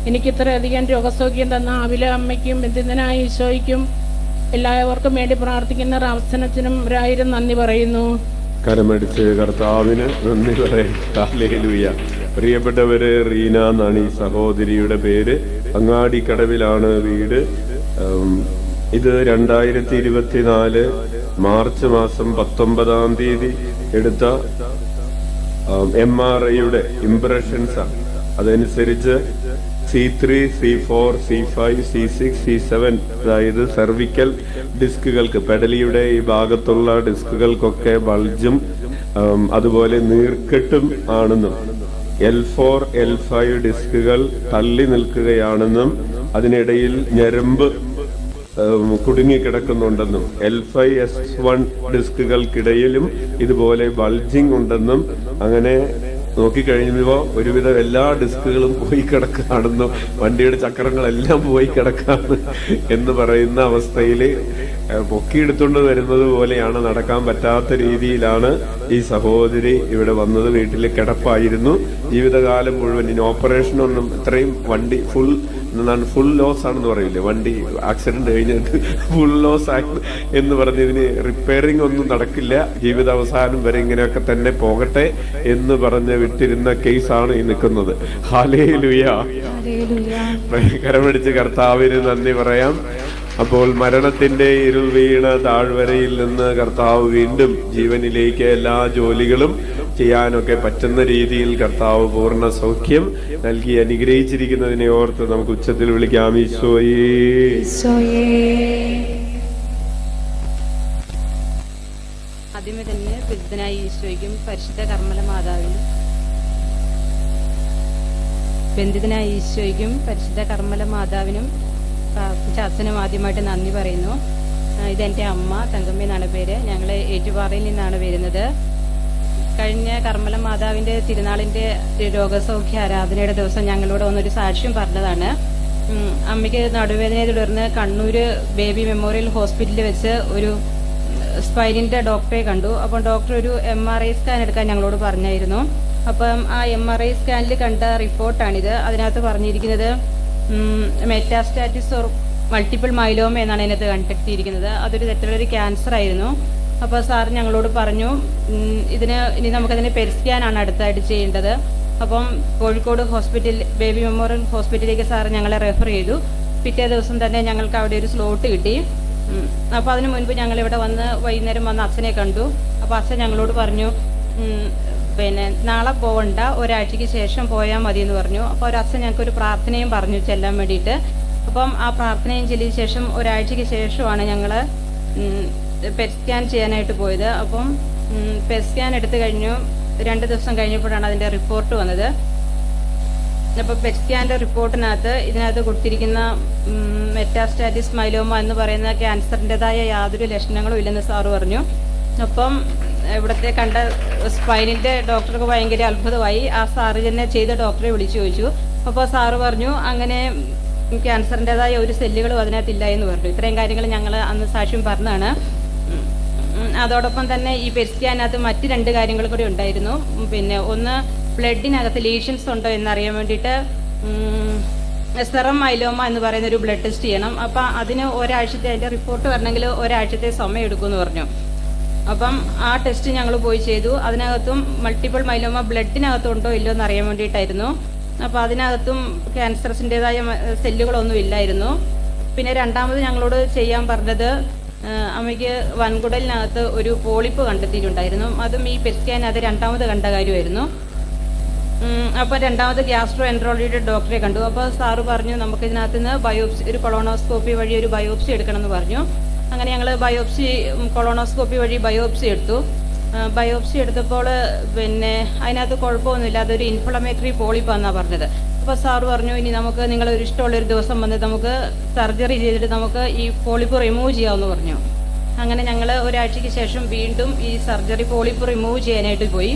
Speaker 4: എനിക്കിത്രയധികം രോഗസൗഖ്യം തന്ന ആവില അമ്മയ്ക്കും ബന്ധിതനായ ഈശോയ്ക്കും എല്ലാവർക്കും വേണ്ടി പ്രാർത്ഥിക്കുന്ന റാവ്സനച്ചനും 1000 നന്ദി പറയുന്നു.
Speaker 2: കരമടിച്ച് കർത്താവിന് നന്ദി പറയാം. ഹല്ലേലൂയ. പ്രിയപ്പെട്ടവര്, റീന എന്നാണ് ഈ സഹോദരിയുടെ പേര്. അങ്ങാടിക്കടവിലാണ് വീട്. ഇത് 2024 മാർച്ച് മാസം 19-ാം തീയതി എടുത്ത MRIയുടെ ഇംപ്രഷൻസ് ആണ്. അതനുസരിച്ച് C3, C4, C5, C6, C7, അതായത് സെർവിക്കൽ ഡിസ്കുകൾക്ക്, പെടലിയുടെ ഈ ഭാഗത്തുള്ള ഡിസ്കുകൾക്കൊക്കെ ബൾജും അതുപോലെ നീർക്കെട്ടും ആണെന്നും L4, L5 ഡിസ്കുകൾ തള്ളി നിൽക്കുകയാണെന്നും അതിനിടയിൽ ഞരമ്പ് കുടുങ്ങിക്കിടക്കുന്നുണ്ടെന്നും L5, S1 ഡിസ്കുകൾക്കിടയിലും ഇതുപോലെ ബൾജിങ് ഉണ്ടെന്നും, അങ്ങനെ നോക്കിക്കഴിഞ്ഞപ്പോ ഒരുവിധം എല്ലാ ഡിസ്കുകളും പോയി കിടക്കുകയാണെന്നും വണ്ടിയുടെ ചക്രങ്ങളെല്ലാം പോയി കിടക്കാണ് എന്ന് പറയുന്ന അവസ്ഥയിൽ പൊക്കിയെടുത്തുകൊണ്ട് വരുന്നത് പോലെയാണ്. നടക്കാൻ പറ്റാത്ത രീതിയിലാണ് ഈ സഹോദരി ഇവിടെ വന്നത്. വീട്ടിൽ കിടപ്പായിരുന്നു ജീവിതകാലം മുഴുവൻ. ഇനി ഓപ്പറേഷനൊന്നും, ഇത്രയും വണ്ടി ഫുൾ ലോസ് ആണെന്ന് പറയില്ലേ, വണ്ടി ആക്സിഡന്റ് കഴിഞ്ഞിട്ട് ഫുൾ ലോസ് ആയി എന്ന് പറഞ്ഞ് ഇതിന് റിപ്പയറിംഗ് ഒന്നും നടക്കില്ല, ജീവിതാവസാനം വരെ ഇങ്ങനെയൊക്കെ തന്നെ പോകട്ടെ എന്ന് പറഞ്ഞ് വിട്ടിരുന്ന കേസാണ് ഈ നിൽക്കുന്നത്. ഹല്ലേലൂയ. കരമടിച്ച് കർത്താവിന് നന്ദി പറയാം. അപ്പോൾ മരണത്തിന്റെ ഇരുൾ വീണ താഴ്വരയിൽ നിന്ന് കർത്താവ് വീണ്ടും ജീവനിലേക്ക് എല്ലാ ജോലികളും ചെയ്യാനൊക്കെ പറ്റുന്ന രീതിയിൽ കർത്താവ് പൂർണ്ണ സൗഖ്യം നൽകി അനുഗ്രഹിച്ചിരിക്കുന്നതിനെ ഓർത്ത് നമുക്ക് ഉച്ചത്തിൽ വിളിക്കാം, ഈശോയേ.
Speaker 1: ആദ്യമേ തന്നെ പരിശുദ്ധനായ ഈശോയ്ക്കും പരിശുദ്ധ കർമ്മല മാതാവിനും ബന്ധിതനായ ഈശോയ്ക്കും പരിശുദ്ധ കർമ്മല മാതാവിനും പ്രാർത്ഥിച്ച അച്ഛനും ആദ്യമായിട്ട് നന്ദി പറയുന്നു. ഇതെന്റെ അമ്മ തങ്കമ്മ എന്നാണ് പേര്. ഞങ്ങൾ ഏറ്റുപാറയിൽ നിന്നാണ് വരുന്നത്. കഴിഞ്ഞ കർമ്മല മാതാവിന്റെ തിരുനാളിന്റെ രോഗസൗഖ്യ ആരാധനയുടെ ദിവസം ഞങ്ങളോട് വന്നൊരു സാക്ഷ്യം പറഞ്ഞതാണ്. അമ്മയ്ക്ക് നടുവേദനയെ തുടർന്ന് കണ്ണൂര് ബേബി മെമ്മോറിയൽ ഹോസ്പിറ്റലിൽ വെച്ച് ഒരു സ്പൈനിന്റെ ഡോക്ടറെ കണ്ടു. അപ്പം ഡോക്ടർ ഒരു MRI സ്കാൻ എടുക്കാൻ ഞങ്ങളോട് പറഞ്ഞായിരുന്നു. അപ്പം ആ MRI സ്കാനിൽ കണ്ട റിപ്പോർട്ടാണിത്. അതിനകത്ത് പറഞ്ഞിരിക്കുന്നത് മെറ്റാസ്റ്റാറ്റിസ് ഓർ മൾട്ടിപ്പിൾ മൈലോമ എന്നാണ് അതിനകത്ത് കണ്ടെത്തിയിരിക്കുന്നത്. അതൊരു തരത്തിലൊരു ക്യാൻസർ ആയിരുന്നു. അപ്പോൾ സാർ ഞങ്ങളോട് പറഞ്ഞു ഇനി നമുക്കതിന് പെരിസ്കാനാണ് അടുത്തായിട്ട് ചെയ്യേണ്ടത്. അപ്പം കോഴിക്കോട് ബേബി മെമ്മോറിയൽ ഹോസ്പിറ്റലിലേക്ക് സാർ ഞങ്ങളെ റെഫർ ചെയ്തു. പിറ്റേ ദിവസം തന്നെ ഞങ്ങൾക്ക് അവിടെ ഒരു സ്ലോട്ട് കിട്ടി. അപ്പോൾ അതിനു മുൻപ് ഞങ്ങളിവിടെ വന്ന് വൈകുന്നേരം വന്ന് അച്ഛനെ കണ്ടു. അപ്പോൾ അച്ഛൻ ഞങ്ങളോട് പറഞ്ഞു നാളെ പോകണ്ട, ഒരാഴ്ചയ്ക്ക് ശേഷം പോയാൽ മതി എന്ന് പറഞ്ഞു. അപ്പോൾ ഒരു അച്ഛൻ ഞങ്ങൾക്കൊരു പ്രാർത്ഥനയും പറഞ്ഞു ചെല്ലാൻ വേണ്ടിയിട്ട്. അപ്പം ആ പ്രാർത്ഥനയും ചെല്ലിയ ശേഷം ഒരാഴ്ചയ്ക്ക് ശേഷമാണ് ഞങ്ങൾ പെറ്റ് സ്കാൻ ചെയ്യാനായിട്ട് പോയത്. അപ്പം പെറ്റ് സ്കാൻ എടുത്തു കഴിഞ്ഞു. 2 ദിവസം കഴിഞ്ഞപ്പോഴാണ് അതിൻ്റെ റിപ്പോർട്ട് വന്നത്. അപ്പോൾ പെറ്റ് സ്കാൻ്റെ റിപ്പോർട്ടിനകത്ത് ഇതിനകത്ത് കൊടുത്തിരിക്കുന്ന മെറ്റാസ്റ്റാറ്റിസ് മൈലോമ എന്ന് പറയുന്ന ക്യാൻസറിൻ്റെതായ യാതൊരു ലക്ഷണങ്ങളും ഇല്ലെന്ന് സാറ് പറഞ്ഞു. അപ്പം ഇവിടുത്തെ കണ്ട സ്പൈനിൻ്റെ ഡോക്ടർക്ക് ഭയങ്കര അത്ഭുതമായി. ആ സാറ് തന്നെ ചെയ്ത ഡോക്ടറെ വിളിച്ചു ചോദിച്ചു. അപ്പോൾ സാറ് പറഞ്ഞു അങ്ങനെ ക്യാൻസറിൻ്റെതായ ഒരു സെല്ലുകളും അതിനകത്തില്ല എന്ന് പറഞ്ഞു. ഇത്രയും കാര്യങ്ങൾ ഞങ്ങൾ അന്ന് സാക്ഷ്യം പറഞ്ഞതാണ്. അതോടൊപ്പം തന്നെ ഈ പെറ്റ് സ്കാനകത്ത് മറ്റ് 2 കാര്യങ്ങൾ കൂടി ഉണ്ടായിരുന്നു. ഒന്ന് ബ്ലഡിനകത്ത് ലീഷൻസ് ഉണ്ടോ എന്നറിയാൻ വേണ്ടിയിട്ട് സെറം മൈലോമ എന്ന് പറയുന്ന ഒരു ബ്ലഡ് ടെസ്റ്റ് ചെയ്യണം. അപ്പം അതിന് അതിൻ്റെ റിപ്പോർട്ട് വരണമെങ്കിൽ ഒരാഴ്ചത്തെ സമയം എടുക്കുമെന്ന് പറഞ്ഞു. അപ്പം ആ ടെസ്റ്റ് ഞങ്ങൾ പോയി ചെയ്തു. അതിനകത്തും മൾട്ടിപ്പിൾ മൈലോമ ബ്ലഡിനകത്തുണ്ടോ ഇല്ലോ എന്ന് അറിയാൻ വേണ്ടിയിട്ടായിരുന്നു. അപ്പോൾ അതിനകത്തും ക്യാൻസറിൻ്റെതായ സെല്ലുകളൊന്നും ഇല്ലായിരുന്നു. പിന്നെ രണ്ടാമത് ഞങ്ങളോട് ചെയ്യാൻ പറഞ്ഞത് അമ്മയ്ക്ക് വൻകുടലിനകത്ത് ഒരു പോളിപ്പ് കണ്ടെത്തിയിട്ടുണ്ടായിരുന്നു. അതും ഈ പെറ്റ് സ്കാനകത്ത് രണ്ടാമത് കണ്ട കാര്യമായിരുന്നു. അപ്പോൾ രണ്ടാമത് ഗ്യാസ്ട്രോ എൻട്രോളജിയുടെ ഡോക്ടറെ കണ്ടു. അപ്പോൾ സാറ് പറഞ്ഞു നമുക്കിതിനകത്ത് നിന്ന് ഒരു കൊളോണോസ്കോപ്പി വഴി ഒരു ബയോപ്സി എടുക്കണമെന്ന് പറഞ്ഞു. അങ്ങനെ ഞങ്ങൾ കൊളോണോസ്കോപ്പി വഴി ബയോപ്സി എടുത്തു. ബയോപ്സി എടുത്തപ്പോൾ അതിനകത്ത് കുഴപ്പമൊന്നുമില്ല, അതൊരു ഇൻഫ്ലമേറ്ററി പോളിപ്പാന്നാണ് പറഞ്ഞത്. അപ്പോൾ സാറ് പറഞ്ഞു ഇനി നമുക്ക് നിങ്ങളൊരു ഇഷ്ടമുള്ളൊരു ദിവസം വന്ന് നമുക്ക് സർജറി ചെയ്തിട്ട് നമുക്ക് ഈ പോളിപ്പ് റിമൂവ് ചെയ്യാമെന്ന് പറഞ്ഞു. അങ്ങനെ ഞങ്ങൾ ഒരാഴ്ചയ്ക്ക് ശേഷം വീണ്ടും ഈ സർജറി പോളിപ്പ് റിമൂവ് ചെയ്യാനായിട്ട് പോയി.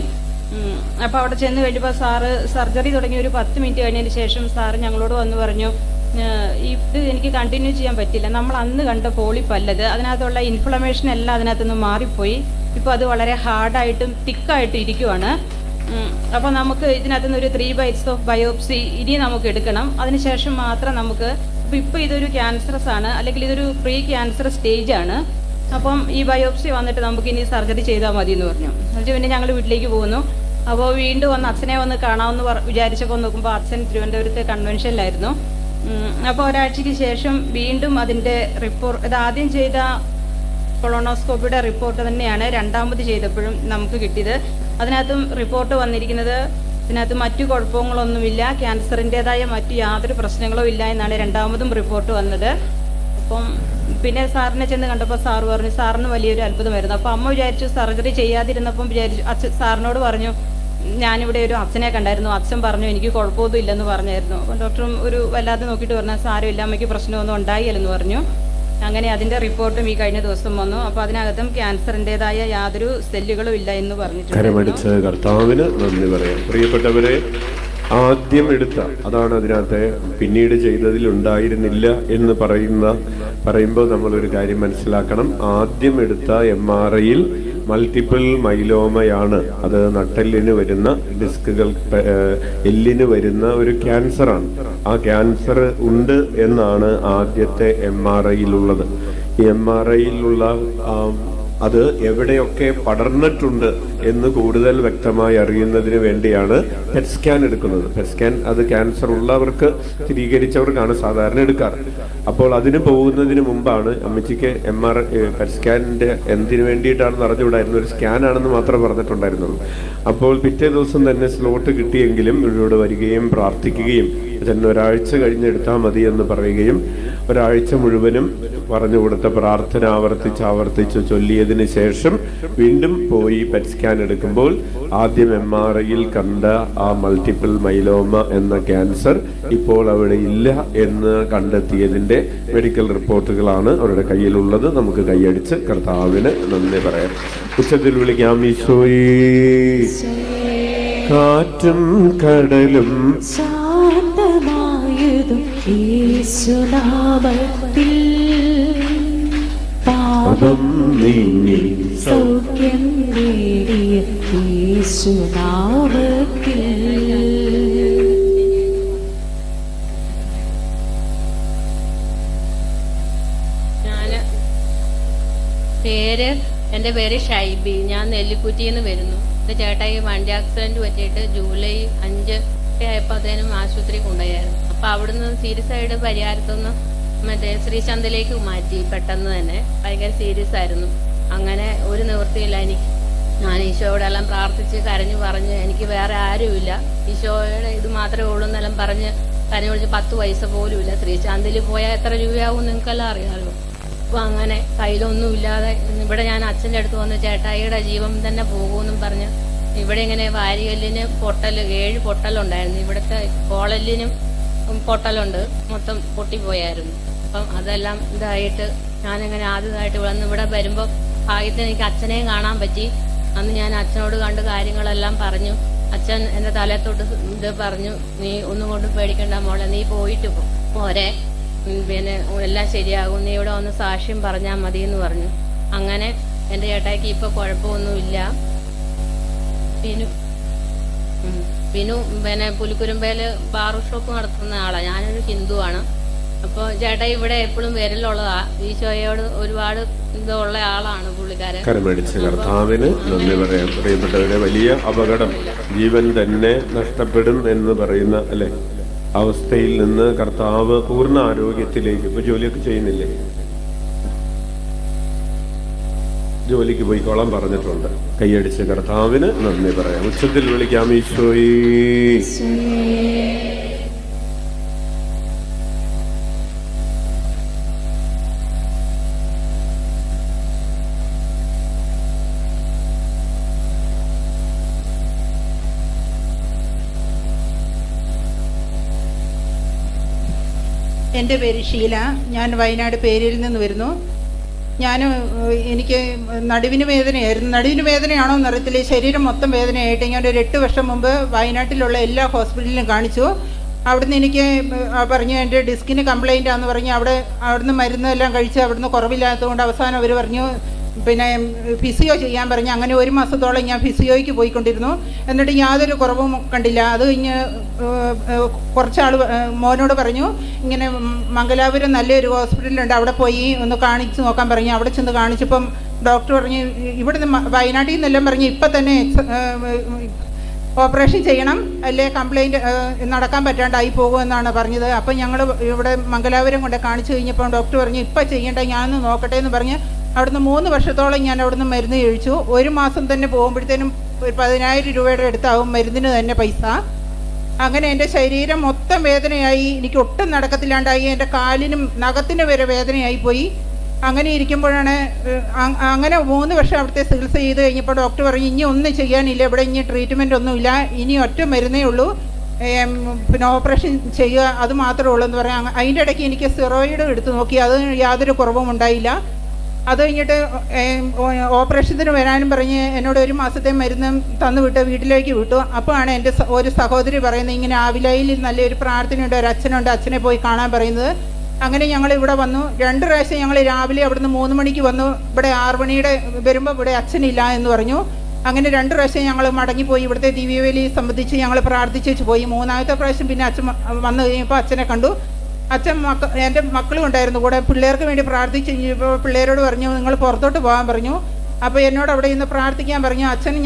Speaker 1: അപ്പോൾ അവിടെ ചെന്ന് കഴിഞ്ഞപ്പോൾ സാറ് സർജറി തുടങ്ങി ഒരു 10 മിനിറ്റ് കഴിഞ്ഞതിന് ശേഷം സാറ് ഞങ്ങളോട് വന്ന് പറഞ്ഞു, ഇത് എനിക്ക് കണ്ടിന്യൂ ചെയ്യാൻ പറ്റില്ല, നമ്മൾ അന്ന് കണ്ട പോളിപ്പല്ലത്, അതിനകത്തുള്ള ഇൻഫ്ലമേഷൻ എല്ലാം അതിനകത്തുനിന്ന് മാറിപ്പോയി, ഇപ്പോൾ അത് വളരെ ഹാർഡായിട്ടും തിക്കായിട്ടും ഇരിക്കുവാണ്. അപ്പോൾ നമുക്ക് ഇതിനകത്തുനിന്ന് ഒരു 3 bites ഓഫ് ബയോപ്സി ഇനി നമുക്ക് എടുക്കണം, അതിനുശേഷം മാത്രം നമുക്ക്, ഇപ്പോൾ ഇതൊരു ക്യാൻസറസ് ആണ്, അല്ലെങ്കിൽ ഇതൊരു പ്രീ ക്യാൻസർ സ്റ്റേജ് ആണ്, അപ്പം ഈ ബയോപ്സി വന്നിട്ട് നമുക്ക് ഇനി സർജറി ചെയ്താൽ മതി എന്ന് പറഞ്ഞു. എന്നുവെച്ചാൽ പിന്നെ ഞങ്ങൾ വീട്ടിലേക്ക് പോകുന്നു. അപ്പോൾ വീണ്ടും വന്ന് അച്ഛനെ വന്ന് കാണാമെന്ന് വിചാരിച്ചപ്പോൾ നോക്കുമ്പോൾ അച്ഛൻ തിരുവനന്തപുരത്തെ കൺവെൻഷനിലായിരുന്നു. അപ്പോൾ ഒരാഴ്ചയ്ക്ക് ശേഷം വീണ്ടും അതിൻ്റെ റിപ്പോർട്ട്, ഇത് ആദ്യം ചെയ്ത കൊളോണോസ്കോപ്പിയുടെ റിപ്പോർട്ട് തന്നെയാണ് രണ്ടാമത് ചെയ്തപ്പോഴും നമുക്ക് കിട്ടിയത്. അതിനകത്തും റിപ്പോർട്ട് വന്നിരിക്കുന്നത് ഇതിനകത്ത് മറ്റു കുഴപ്പങ്ങളൊന്നുമില്ല, ക്യാൻസറിൻ്റെതായ മറ്റു യാതൊരു പ്രശ്നങ്ങളും ഇല്ല എന്നാണ് രണ്ടാമതും റിപ്പോർട്ട് വന്നത്. അപ്പം പിന്നെ സാറിനെ ചെന്ന് കണ്ടപ്പോൾ സാറ് പറഞ്ഞു, സാറിന് വലിയൊരു അത്ഭുതമായിരുന്നു. അപ്പോൾ അമ്മ വിചാരിച്ചു സർജറി ചെയ്യാതിരുന്നപ്പം വിചാരിച്ചു, സാറിനോട് പറഞ്ഞു, ഞാനിവിടെ ഒരു അച്ഛനെ കണ്ടായിരുന്നു, അച്ഛൻ പറഞ്ഞു എനിക്ക് കുഴപ്പമൊന്നും ഇല്ലെന്ന് പറഞ്ഞായിരുന്നു. അപ്പം ഡോക്ടറും ഒരു വല്ലാതെ നോക്കിയിട്ട് പറഞ്ഞാൽ സാരമില്ല, അമ്മയ്ക്ക് പ്രശ്നമൊന്നും ഉണ്ടായില്ലെന്ന് പറഞ്ഞു. അങ്ങനെ അതിൻ്റെ റിപ്പോർട്ടും ഈ കഴിഞ്ഞ ദിവസം വന്നു. അപ്പോൾ അതിനകത്തും ക്യാൻസറിൻ്റെതായ യാതൊരു സെല്ലുകളും ഇല്ല എന്ന് പറഞ്ഞിട്ടുണ്ട്.
Speaker 2: കർത്താവിന് നന്ദി പറയാം. പ്രിയപ്പെട്ടവരെ, ആദ്യം എടുത്ത, അതാണ് അതിനകത്ത് പിന്നീട് ചെയ്തതിൽ ഉണ്ടായിരുന്നില്ല എന്ന് പറയുമ്പോൾ നമ്മളൊരു കാര്യം മനസ്സിലാക്കണം. ആദ്യം എടുത്ത MRIയിൽ മൾട്ടിപ്പിൾ മൈലോമയാണ്. അത് നട്ടെല്ലിന് വരുന്ന, ഡിസ്കുകൾ എല്ലിന് വരുന്ന ഒരു ക്യാൻസറാണ്. ആ ക്യാൻസർ ഉണ്ട് എന്നാണ് ആദ്യത്തെ MRIയിലുള്ളത്. ഈ MRIയിലുള്ള അത് എവിടെയൊക്കെ പടർന്നിട്ടുണ്ട് എന്ന് കൂടുതൽ വ്യക്തമായി അറിയുന്നതിന് വേണ്ടിയാണ് പെറ്റ് സ്കാൻ എടുക്കുന്നത്. പെറ്റ് സ്കാൻ അത് ക്യാൻസർ ഉള്ളവർക്ക്, സ്ഥിരീകരിച്ചവർക്കാണ് സാധാരണ എടുക്കാറ്. അപ്പോൾ അതിന് പോകുന്നതിന് മുമ്പാണ് അമ്മച്ചിക്ക് പെറ്റ് സ്കാനിന്റെ എന്തിനു വേണ്ടിയിട്ടാണെന്ന് അറിഞ്ഞുകൂടായിരുന്നു, ഒരു സ്കാനാണെന്ന് മാത്രമേ പറഞ്ഞിട്ടുണ്ടായിരുന്നുള്ളൂ. അപ്പോൾ പിറ്റേ ദിവസം തന്നെ സ്ലോട്ട് കിട്ടിയെങ്കിലും ഇവരോട് വരികയും പ്രാർത്ഥിക്കുകയും ചെന്ന് ഒരാഴ്ച കഴിഞ്ഞെടുത്താൽ മതി എന്ന് പറയുകയും ഒരാഴ്ച മുഴുവനും പറഞ്ഞു കൊടുത്ത പ്രാർത്ഥന ആവർത്തിച്ച് ചൊല്ലിയതിന് ശേഷം വീണ്ടും പോയി പെറ്റ് സ്കാൻ എടുക്കുമ്പോൾ ആദ്യം MRIയിൽ കണ്ട ആ മൾട്ടിപ്പിൾ മൈലോമ എന്ന ക്യാൻസർ ഇപ്പോൾ അവിടെ ഇല്ല എന്ന് കണ്ടെത്തിയതിന്റെ മെഡിക്കൽ റിപ്പോർട്ടുകളാണ് അവരുടെ കയ്യിലുള്ളത്. നമുക്ക് കൈയടിച്ച് കർത്താവിന് നന്ദി പറയാം. ഉച്ചത്തിൽ വിളിക്കാം, ഈശോയേ. കാറ്റും കടലും
Speaker 3: ശാന്തമായതും യേശുനാമത്തിൽ, പാപം നീങ്ങി സൗഖ്യം നേടിയ യേശുനാമത്തിൽ.
Speaker 5: എൻ്റെ പേര് ഷൈബി. ഞാൻ നെല്ലിക്കുറ്റിയിൽ നിന്ന് വരുന്നു. എൻ്റെ ചേട്ടായി വണ്ടി ആക്സിഡൻറ്റ് പറ്റിയിട്ട് ജൂലൈ 5 ആയപ്പോഴത്തേനും ആശുപത്രി കൊണ്ടുപോയായിരുന്നു. അപ്പോൾ അവിടുന്ന് സീരിയസ് ആയിട്ട് പരിഹാരത്തുനിന്ന് മറ്റേ ശ്രീശാന്തിലേക്ക് മാറ്റി. പെട്ടെന്ന് തന്നെ ഭയങ്കര സീരിയസ് ആയിരുന്നു. അങ്ങനെ ഒരു നിവൃത്തിയില്ല എനിക്ക്. ഞാൻ ഈശോയോടെല്ലാം പ്രാർത്ഥിച്ച് കരഞ്ഞു പറഞ്ഞ് എനിക്ക് വേറെ ആരുമില്ല, ഈശോയുടെ ഇത് മാത്രമേ ഉള്ളൂ എന്നെല്ലാം പറഞ്ഞ് കരഞ്ഞു വിളിച്ച് 10 പൈസ പോലും ഇല്ല. ശ്രീശാന്തിൽ പോയാൽ എത്ര രൂപയാവും നിങ്ങൾക്കെല്ലാം അറിയാമല്ലോ. അപ്പോൾ അങ്ങനെ കയ്യിലൊന്നും ഇല്ലാതെ ഇവിടെ ഞാൻ അച്ഛൻ്റെ അടുത്ത് വന്ന് ചേട്ടായിയുടെ ജീവൻ തന്നെ പോകുമെന്നും പറഞ്ഞ് ഇവിടെ ഇങ്ങനെ വാരികല്ലിന് 7 പൊട്ടലുണ്ടായിരുന്നു. ഇവിടുത്തെ കോളല്ലിനും പൊട്ടലുണ്ട്, മൊത്തം പൊട്ടിപ്പോയായിരുന്നു. അപ്പം അതെല്ലാം ഇതായിട്ട് ഞാനിങ്ങനെ ആദ്യമായിട്ട് ഇവിടെ വരുമ്പോൾ ഭാഗ്യത്തിന് എനിക്ക് അച്ഛനെയും കാണാൻ പറ്റി. അന്ന് ഞാൻ അച്ഛനോട് കണ്ട് കാര്യങ്ങളെല്ലാം പറഞ്ഞു. അച്ഛൻ എൻ്റെ തലത്തോട്ട് ഇത് പറഞ്ഞു, നീ ഒന്നും കൊണ്ട് പേടിക്കണ്ട മോളെ, നീ പോയിട്ട് പോരെ, പിന്നെ എല്ലാം ശരിയാകും, നീ ഇവിടെ വന്ന് സാക്ഷ്യം പറഞ്ഞാൽ മതി എന്ന് പറഞ്ഞു. അങ്ങനെ എൻ്റെ ചേട്ടായിക്ക് ഇപ്പോൾ കുഴപ്പമൊന്നുമില്ല. പിന്നെ പുലിക്കുരുമ്പേല് ബാർ ഷോപ്പ് നടത്തുന്ന ആളാണ്. ഞാനൊരു ഹിന്ദുവാണ്. അപ്പോൾ ചേട്ടായി ഇവിടെ എപ്പോഴും വരലുള്ളതാ. ഈശോയോട് ഒരുപാട് ഇതുള്ള ആളാണ് പുള്ളിക്കാരൻ.
Speaker 2: കർത്താവിന് നന്ദി പറയാം. പ്രിയപ്പെട്ടവരെ, വലിയ അപകടം, ജീവൻ തന്നെ നഷ്ടപ്പെടും എന്ന് പറയുന്ന അല്ലെ അവസ്ഥയിൽ നിന്ന് കർത്താവ് പൂർണ്ണ ആരോഗ്യത്തിലേക്ക്, ഇപ്പൊ ജോലിയൊക്കെ ചെയ്യുന്നില്ലേ, ജോലിക്ക് പോയിക്കോളാൻ പറഞ്ഞിട്ടുണ്ട്. കൈയടിച്ച് കർത്താവിന് നന്ദി പറയാം. ഉച്ചത്തിൽ വിളിക്കാം, ഈശോയേ.
Speaker 6: എൻ്റെ പേര് ഷീല. ഞാൻ വയനാട് പേരൂരിൽ നിന്ന് വരുന്നു. എനിക്ക് നടുവിന് വേദനയായിരുന്നു. നടുവിന് വേദനയാണോ എന്നറിയത്തില്ല, ശരീരം മൊത്തം വേദനയായിട്ട് ഞാൻ ഒരു 8 വർഷം മുമ്പ് വയനാട്ടിലുള്ള എല്ലാ ഹോസ്പിറ്റലിലും കാണിച്ചു. അവിടുന്ന് എനിക്ക് പറഞ്ഞു എൻ്റെ ഡിസ്കിന് കംപ്ലൈൻ്റ് ആണെന്ന് പറഞ്ഞ് അവിടുന്ന് മരുന്നെല്ലാം കഴിച്ച് അവിടുന്ന് കുറവില്ലാത്തതുകൊണ്ട് അവസാനം അവർ പറഞ്ഞു പിന്നെ ഫിസിയോ ചെയ്യാൻ പറഞ്ഞു. അങ്ങനെ 1 മാസത്തോളം ഞാൻ ഫിസിയോയ്ക്ക് പോയിക്കൊണ്ടിരുന്നു. എന്നിട്ട് യാതൊരു കുറവും കണ്ടില്ല. അത് കഴിഞ്ഞ് കുറച്ചാൾ മോനോട് പറഞ്ഞു ഇങ്ങനെ മംഗലാപുരം നല്ലൊരു ഹോസ്പിറ്റലുണ്ട്, അവിടെ പോയി ഒന്ന് കാണിച്ച് നോക്കാൻ പറഞ്ഞു. അവിടെ ചെന്ന് കാണിച്ചപ്പം ഡോക്ടർ പറഞ്ഞു ഇവിടുന്ന് വയനാട്ടിൽ നിന്നെല്ലാം പറഞ്ഞു ഇപ്പം തന്നെ ഓപ്പറേഷൻ ചെയ്യണം, അല്ലേ കംപ്ലൈൻറ്റ് നടക്കാൻ പറ്റാണ്ടായി പോകുമെന്നാണ് പറഞ്ഞത്. അപ്പം ഞങ്ങൾ ഇവിടെ മംഗലാപുരം കൊണ്ട് കാണിച്ചു കഴിഞ്ഞപ്പോൾ ഡോക്ടർ പറഞ്ഞു ഇപ്പം ചെയ്യേണ്ട, ഞാനൊന്ന് നോക്കട്ടെ എന്ന് പറഞ്ഞ് അവിടുന്ന് 3 വർഷത്തോളം ഞാൻ അവിടുന്ന് മരുന്ന് കഴിച്ചു. 1 മാസം തന്നെ പോകുമ്പോഴത്തേനും 10,000 രൂപയുടെ അടുത്താവും മരുന്നിന് തന്നെ പൈസ. അങ്ങനെ എൻ്റെ ശരീരം മൊത്തം വേദനയായി, എനിക്ക് ഒട്ടും നടക്കത്തില്ലാണ്ടായി, എൻ്റെ കാലിനും നഖത്തിന് വരെ വേദനയായി പോയി. അങ്ങനെ ഇരിക്കുമ്പോഴാണ് അങ്ങനെ 3 വർഷം അവിടുത്തെ ചികിത്സ ചെയ്ത് കഴിഞ്ഞപ്പോൾ ഡോക്ടർ പറഞ്ഞു ഇനി ഒന്നും ചെയ്യാനില്ല, ഇവിടെ ഇനി ട്രീറ്റ്മെൻ്റ് ഒന്നുമില്ല, ഇനി ഒറ്റ മരുന്നേ ഉള്ളൂ, പിന്നെ ഓപ്പറേഷൻ ചെയ്യുക, അത് മാത്രമേ ഉള്ളൂ എന്ന് പറയാം. അതിൻ്റെ ഇടയ്ക്ക് എനിക്ക് സ്റ്റിറോയിഡ് എടുത്ത് നോക്കി, അത് യാതൊരു കുറവും ഉണ്ടായില്ല. അത് കഴിഞ്ഞിട്ട് ഓപ്പറേഷത്തിന് വരാനും പറഞ്ഞ് എന്നോട് 1 മാസത്തെ മരുന്നും തന്നു വിട്ട് വീട്ടിലേക്ക് വിട്ടു. അപ്പോഴാണ് എൻ്റെ ഒരു സഹോദരി പറയുന്നത് ഇങ്ങനെ ആവിലയിൽ നല്ലൊരു പ്രാർത്ഥനയുണ്ട്, ഒരു അച്ഛനുണ്ട്, അച്ഛനെ പോയി കാണാൻ പറയുന്നത്. അങ്ങനെ ഞങ്ങൾ ഇവിടെ വന്നു. 2 പ്രാവശ്യം ഞങ്ങൾ രാവിലെ അവിടുന്ന് 3 മണിക്ക് വന്നു. ഇവിടെ 6 മണിയുടെ വരുമ്പോൾ ഇവിടെ അച്ഛനില്ല എന്ന് പറഞ്ഞു. അങ്ങനെ 2 പ്രാവശ്യം ഞങ്ങൾ മടങ്ങിപ്പോയി. ഇവിടുത്തെ ദിവ്യവേലി സംബന്ധിച്ച് ഞങ്ങൾ പ്രാർത്ഥിച്ചു പോയി. 3ാമത്തെ പ്രാവശ്യം പിന്നെ അച്ഛൻ വന്നു കഴിഞ്ഞപ്പോൾ അച്ഛനെ കണ്ടു. അച്ഛൻ എൻ്റെ മക്കളും ഉണ്ടായിരുന്നു കൂടെ. പിള്ളേർക്ക് വേണ്ടി പ്രാർത്ഥിച്ച് കഴിഞ്ഞപ്പോൾ പിള്ളേരോട് പറഞ്ഞു നിങ്ങൾ പുറത്തോട്ട് പോകാൻ പറഞ്ഞു. അപ്പോൾ എന്നോട് അവിടെ ഇന്ന് പ്രാർത്ഥിക്കാൻ പറഞ്ഞു. അച്ഛൻ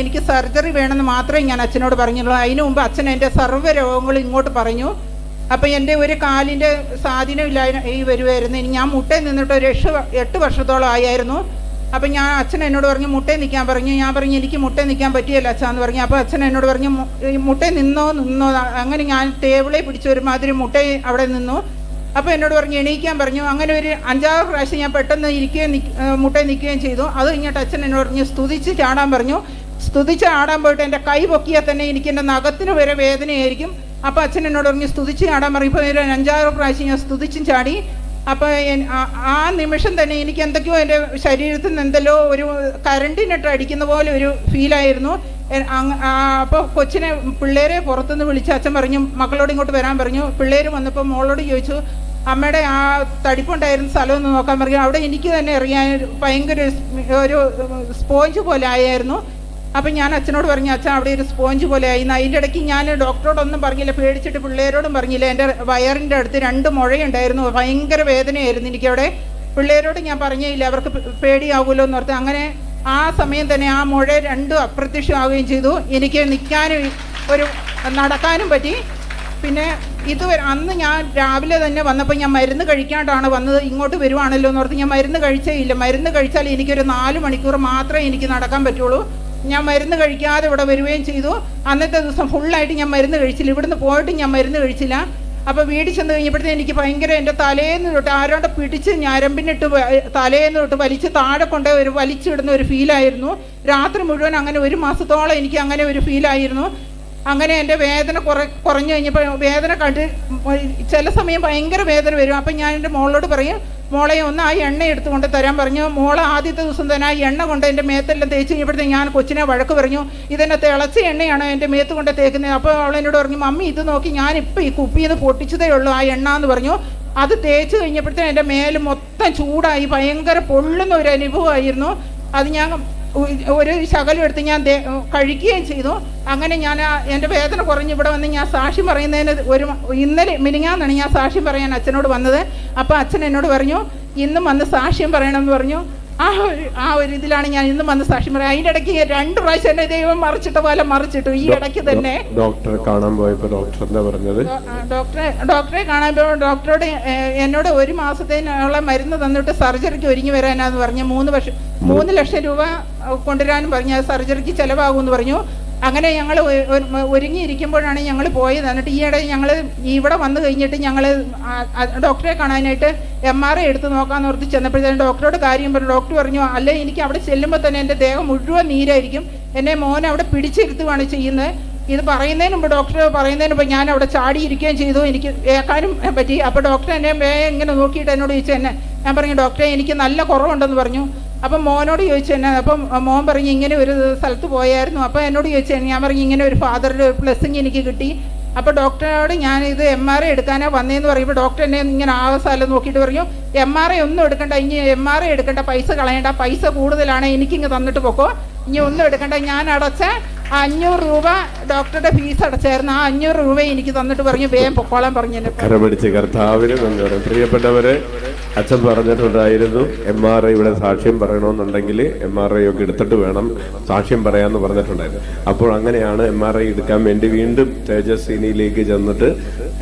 Speaker 6: എനിക്ക് സർജറി വേണമെന്ന് മാത്രമേ ഞാൻ അച്ഛനോട് പറഞ്ഞുള്ളൂ. അതിനു മുമ്പ് അച്ഛൻ എൻ്റെ സർവ്വ രോഗങ്ങളും ഇങ്ങോട്ട് പറഞ്ഞു. അപ്പോൾ എൻ്റെ ഒരു കാലിൻ്റെ സ്വാധീനമില്ല ഈ വരുമായിരുന്നു. ഞാൻ മുട്ടയിൽ നിന്നിട്ട് ഒരു 8 വർഷത്തോളം ആയിരുന്നു. അപ്പം അച്ഛൻ എന്നോട് പറഞ്ഞു മുട്ടയിൽ നിൽക്കാൻ പറഞ്ഞു. ഞാൻ പറഞ്ഞു എനിക്ക് മുട്ടയിൽ നിൽക്കാൻ പറ്റിയല്ല അച്ഛാന്ന് പറഞ്ഞു. അപ്പോൾ അച്ഛൻ എന്നോട് പറഞ്ഞു മുട്ടയിൽ നിന്നോ. അങ്ങനെ ഞാൻ ടേബിളിൽ പിടിച്ച് ഒരുമാതിരി മുട്ടയിൽ അവിടെ നിന്നു. അപ്പോൾ എന്നോട് പറഞ്ഞു എണീക്കാൻ പറഞ്ഞു. അങ്ങനെ ഒരു 5-6 പ്രാവശ്യം ഞാൻ പെട്ടെന്ന് മുട്ടയിൽ നിൽക്കുകയും ചെയ്തു. അത് കഴിഞ്ഞിട്ട് അച്ഛൻ എന്നോട് പറഞ്ഞു സ്തുതിച്ച് ചാടാൻ പറഞ്ഞു. സ്തുതിച്ച് ആടാൻ പോയിട്ട് എൻ്റെ കൈ പൊക്കിയാൽ തന്നെ എനിക്ക് എൻ്റെ നഖത്തിന് വരെ വേദനയായിരിക്കും. അപ്പോൾ അച്ഛൻ എന്നോട് പറഞ്ഞു സ്തുതിച്ച് ചാടാൻ പറഞ്ഞു. ഇപ്പോൾ ഒരു 5-6 പ്രാവശ്യം ഞാൻ സ്തുതിച്ചും ചാടി. അപ്പോൾ ആ നിമിഷം തന്നെ എനിക്ക് എന്തൊക്കെയോ എൻ്റെ ശരീരത്തിൽ നിന്ന് എന്തെല്ലോ ഒരു കരണ്ടിനിട്ട് അടിക്കുന്ന പോലെ ഒരു ഫീലായിരുന്നു. അപ്പോൾ കൊച്ചിനെ പിള്ളേരെ പുറത്തുനിന്ന് വിളിച്ച് അച്ഛൻ പറഞ്ഞു മക്കളോട് ഇങ്ങോട്ട് വരാൻ പറഞ്ഞു. പിള്ളേർ വന്നപ്പോൾ മോളോട് ചോദിച്ചു അമ്മയുടെ ആ തടിപ്പുണ്ടായിരുന്ന സ്ഥലം ഒന്ന് നോക്കാൻ പറഞ്ഞു. അവിടെ എനിക്ക് തന്നെ അറിയാൻ ഭയങ്കര ഒരു സ്പോഞ്ച് പോലെ ആയിരുന്നു. അപ്പം ഞാൻ അച്ഛനോട് പറഞ്ഞു അച്ഛൻ അവിടെ ഒരു സ്പോഞ്ച് പോലെ ആയിരുന്നു. അതിൻ്റെ ഇടയ്ക്ക് ഞാൻ ഡോക്ടറോടൊന്നും പറഞ്ഞില്ല, പേടിച്ചിട്ട് പിള്ളേരോടും പറഞ്ഞില്ല. എൻ്റെ വയറിൻ്റെ അടുത്ത് 2 മുഴയുണ്ടായിരുന്നു, ഭയങ്കര വേദനയായിരുന്നു എനിക്കവിടെ. പിള്ളേരോട് ഞാൻ പറഞ്ഞില്ല, അവർക്ക് പേടിയാകുമല്ലോ എന്ന് ഓർത്ത്. അങ്ങനെ ആ സമയം തന്നെ ആ മുഴ 2 അപ്രത്യക്ഷമാവുകയും ചെയ്തു. എനിക്ക് നിൽക്കാനും നടക്കാനും പറ്റി. പിന്നെ അന്ന് ഞാൻ രാവിലെ തന്നെ വന്നപ്പോൾ ഞാൻ മരുന്ന് കഴിക്കാണ്ടാണ് വന്നത്. ഇങ്ങോട്ട് വരുവാണല്ലോ എന്ന് ഓർത്ത് ഞാൻ മരുന്ന് കഴിച്ചേ ഇല്ല. മരുന്ന് കഴിച്ചാൽ എനിക്കൊരു 4 മണിക്കൂർ മാത്രമേ എനിക്ക് നടക്കാൻ പറ്റുള്ളൂ. ഞാൻ മരുന്ന് കഴിക്കാതെ ഇവിടെ വരികയും ചെയ്തു. അന്നത്തെ ദിവസം ഫുള്ളായിട്ട് ഞാൻ മരുന്ന് കഴിച്ചില്ല. ഇവിടുന്ന് പോയിട്ട് ഞാൻ മരുന്ന് കഴിച്ചില്ല. അപ്പോൾ വീട്ടിൽ ചെന്ന് കഴിഞ്ഞപ്പോഴത്തേക്കും എനിക്ക് ഭയങ്കര എൻ്റെ തലേന്ന് തൊട്ട് ആരോടെ പിടിച്ച് ഞരമ്പിനിട്ട് തലേന്ന് തൊട്ട് വലിച്ച് താഴെ കൊണ്ട് വലിച്ചിടുന്ന ഒരു ഫീലായിരുന്നു. രാത്രി മുഴുവൻ അങ്ങനെ 1 മാസത്തോളം എനിക്ക് അങ്ങനെ ഒരു ഫീലായിരുന്നു. അങ്ങനെ എൻ്റെ വേദന കുറഞ്ഞു കഴിഞ്ഞപ്പോൾ വേദന ചില സമയം ഭയങ്കര വേദന വരും. അപ്പം ഞാൻ എൻ്റെ മോളോട് പറയും മോളെ ഒന്ന് ആ എണ്ണ എടുത്തുകൊണ്ട് തരാൻ പറഞ്ഞു. മോളെ ആദ്യത്തെ ദിവസം തന്നെ ആ എണ്ണ കൊണ്ട് എൻ്റെ മേത്തെല്ലാം തേച്ച് കഴിഞ്ഞപ്പോഴത്തേക്ക് ഞാൻ കൊച്ചിനെ വഴക്ക് പറഞ്ഞു ഇതെന്നെ തിളച്ച എണ്ണയാണ് എൻ്റെ മേത്ത് കൊണ്ട് തേക്കുന്നത്. അപ്പോൾ അവൾ എന്നോട് പറഞ്ഞു മമ്മി ഇത് നോക്കി ഞാനിപ്പോൾ ഈ കുപ്പിയിൽ നിന്ന് പൊട്ടിച്ചതേ ഉള്ളൂ ആ എണ്ണ എന്ന് പറഞ്ഞു. അത് തേച്ച് കഴിഞ്ഞപ്പോഴത്തേക്കും എൻ്റെ മേല് മൊത്തം ചൂടായി, ഭയങ്കര പൊള്ളുന്ന ഒരു അനുഭവമായിരുന്നു. അത് ഞാൻ ഒരു ശകലം എടുത്ത് ഞാൻ കഴിക്കുകയും ചെയ്തു. അങ്ങനെ ഞാൻ എൻ്റെ വേദന കുറഞ്ഞ് ഇവിടെ വന്ന് ഞാൻ സാക്ഷ്യം പറയുന്നതിന് ഇന്നലെ മിനിങ്ങാന്നാണ് ഞാൻ സാക്ഷ്യം പറയാൻ അച്ഛനോട് വന്നത്. അപ്പോൾ അച്ഛൻ എന്നോട് പറഞ്ഞു ഇന്നും വന്ന് സാക്ഷ്യം പറയണമെന്ന് പറഞ്ഞു. ആ ഒരു ഇതിലാണ് ഞാൻ ഇന്നും വന്ന് സാക്ഷ്യം പറയാം. അതിൻ്റെ ഇടയ്ക്ക് 2 പ്രാവശ്യം എന്നെ ദൈവം മറിച്ചിട്ട പോലെ മറിച്ചിട്ടു. ഈ ഇടയ്ക്ക് തന്നെ
Speaker 2: ഡോക്ടറെ കാണാൻ പോയപ്പോൾ ഡോക്ടർ എന്താ പറഞ്ഞത്?
Speaker 6: ഡോക്ടറെ കാണാൻ പോയപ്പോൾ ഡോക്ടറോട് എന്നോട് 1 മാസത്തേനുള്ള മരുന്ന് തന്നിട്ട് സർജറിക്ക് ഒരുങ്ങി വരാനാന്ന് പറഞ്ഞു. 3 ലക്ഷം രൂപ കൊണ്ടുവരാനും പറഞ്ഞു. അത് സർജറിക്ക് ചിലവാകുമെന്ന് പറഞ്ഞു. അങ്ങനെ ഞങ്ങൾ ഒരുങ്ങിയിരിക്കുമ്പോഴാണ് ഞങ്ങൾ പോയത്. എന്നിട്ട് ഈയിടെ ഞങ്ങൾ ഇവിടെ വന്നു കഴിഞ്ഞിട്ട് ഞങ്ങൾ ഡോക്ടറെ കാണാനായിട്ട് MRI എടുത്ത് നോക്കാമെന്ന് ഓർത്ത് ചെന്നപ്പോഴത്തേക്കും ഡോക്ടറോട് കാര്യം പറഞ്ഞു. ഡോക്ടർ പറഞ്ഞു അല്ലേ എനിക്ക് അവിടെ ചെല്ലുമ്പോൾ തന്നെ എൻ്റെ ദേഹം മുഴുവൻ നീരായിരിക്കും, എന്നെ മോനെ അവിടെ പിടിച്ചിരുത്തുകയാണ് ചെയ്യുന്നത്. ഇത് പറയുന്നതിന് മുമ്പ് ഡോക്ടർ പറയുന്നതിന് മുമ്പ് ഞാൻ അവിടെ ചാടിയിരിക്കുകയും ചെയ്തു. എനിക്ക് കേൾക്കാനും പറ്റി. അപ്പോൾ ഡോക്ടർ എന്നെ ഇങ്ങനെ നോക്കിയിട്ട് എന്നോട് ചോദിച്ചു ഞാൻ പറഞ്ഞു ഡോക്ടറെ എനിക്ക് നല്ല കുറവുണ്ടെന്ന് പറഞ്ഞു. അപ്പം മോനോട് ചോദിച്ചു തന്നെ, അപ്പം മോൻ പറഞ്ഞു ഇങ്ങനെ ഒരു സ്ഥലത്ത് പോയായിരുന്നു. അപ്പോൾ എന്നോട് ചോദിച്ചു, ഞാൻ പറഞ്ഞു ഇങ്ങനെ ഒരു ഫാദറിൻ്റെ ഒരു ബ്ലെസ്സിങ് എനിക്ക് കിട്ടി. അപ്പോൾ ഡോക്ടറോട് ഞാൻ ഇത് MRI എടുക്കാനാ വന്നതെന്ന് പറയുമ്പോൾ ഡോക്ടർ എന്നെ ഇങ്ങനെ ആ സ്ഥലം നോക്കിയിട്ട് പറഞ്ഞു MRI ഒന്നും എടുക്കണ്ട, ഇനി MRI എടുക്കണ്ട, പൈസ കളയണ്ട, പൈസ കൂടുതലാണ്, എനിക്കിങ്ങ് തന്നിട്ട് പോക്കോ, ഇനി ഒന്നും എടുക്കണ്ട. ഞാൻ അടച്ച 500 രൂപ ഡോക്ടറുടെ ഫീസ് അടച്ചായിരുന്നു. ആ 500 രൂപ എനിക്ക് തന്നിട്ട് പറഞ്ഞു വേഗം പൊക്കോളാൻ പറഞ്ഞു. എന്നെ
Speaker 2: കരമടിച്ച് കർത്താവിന് നന്ദി. പ്രിയപ്പെട്ടവരെ, അച്ഛൻ പറഞ്ഞിട്ടുണ്ടായിരുന്നു MRI ഇവിടെ സാക്ഷ്യം പറയണമെന്നുണ്ടെങ്കിൽ MRI ഒക്കെ എടുത്തിട്ട് വേണം സാക്ഷ്യം പറയാമെന്ന് പറഞ്ഞിട്ടുണ്ടായിരുന്നു. അപ്പോൾ അങ്ങനെയാണ് MRI എടുക്കാൻ വേണ്ടി വീണ്ടും തേജസ്വിനിയിലേക്ക് ചെന്നിട്ട്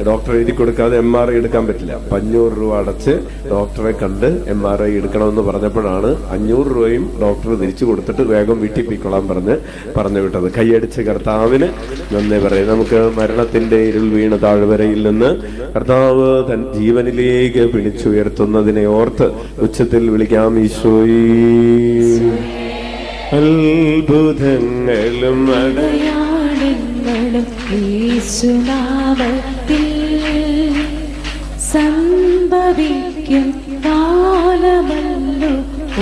Speaker 2: ഡോക്ടർ എഴുതി കൊടുക്കാതെ MRI എടുക്കാൻ പറ്റില്ല. 500 രൂപ അടച്ച് ഡോക്ടറെ കണ്ട് MRI എടുക്കണമെന്ന് പറഞ്ഞപ്പോഴാണ് 500 രൂപയും ഡോക്ടർ തിരിച്ചു കൊടുത്തിട്ട് വേഗം വീട്ടിൽ പോയിക്കൊള്ളാൻ പറഞ്ഞു വിട്ടത്. കൈയടിച്ച് കർത്താവിന് നന്ദി പറയും. നമുക്ക് മരണത്തിന്റെ ഇരുൾ വീണ താഴ്വരയിൽ നിന്ന് കർത്താവ് തൻ ജീവനിലേക്ക് പിടിച്ചുയർത്തുന്നതിനെ ഓർത്ത് ഉച്ചത്തിൽ വിളിക്കാം, ഈശോയേ. അത്ഭുതങ്ങളും
Speaker 3: അടയാളങ്ങളും യേശുനാമത്തിൽ സംഭവിക്കും കാലമല്ലോ.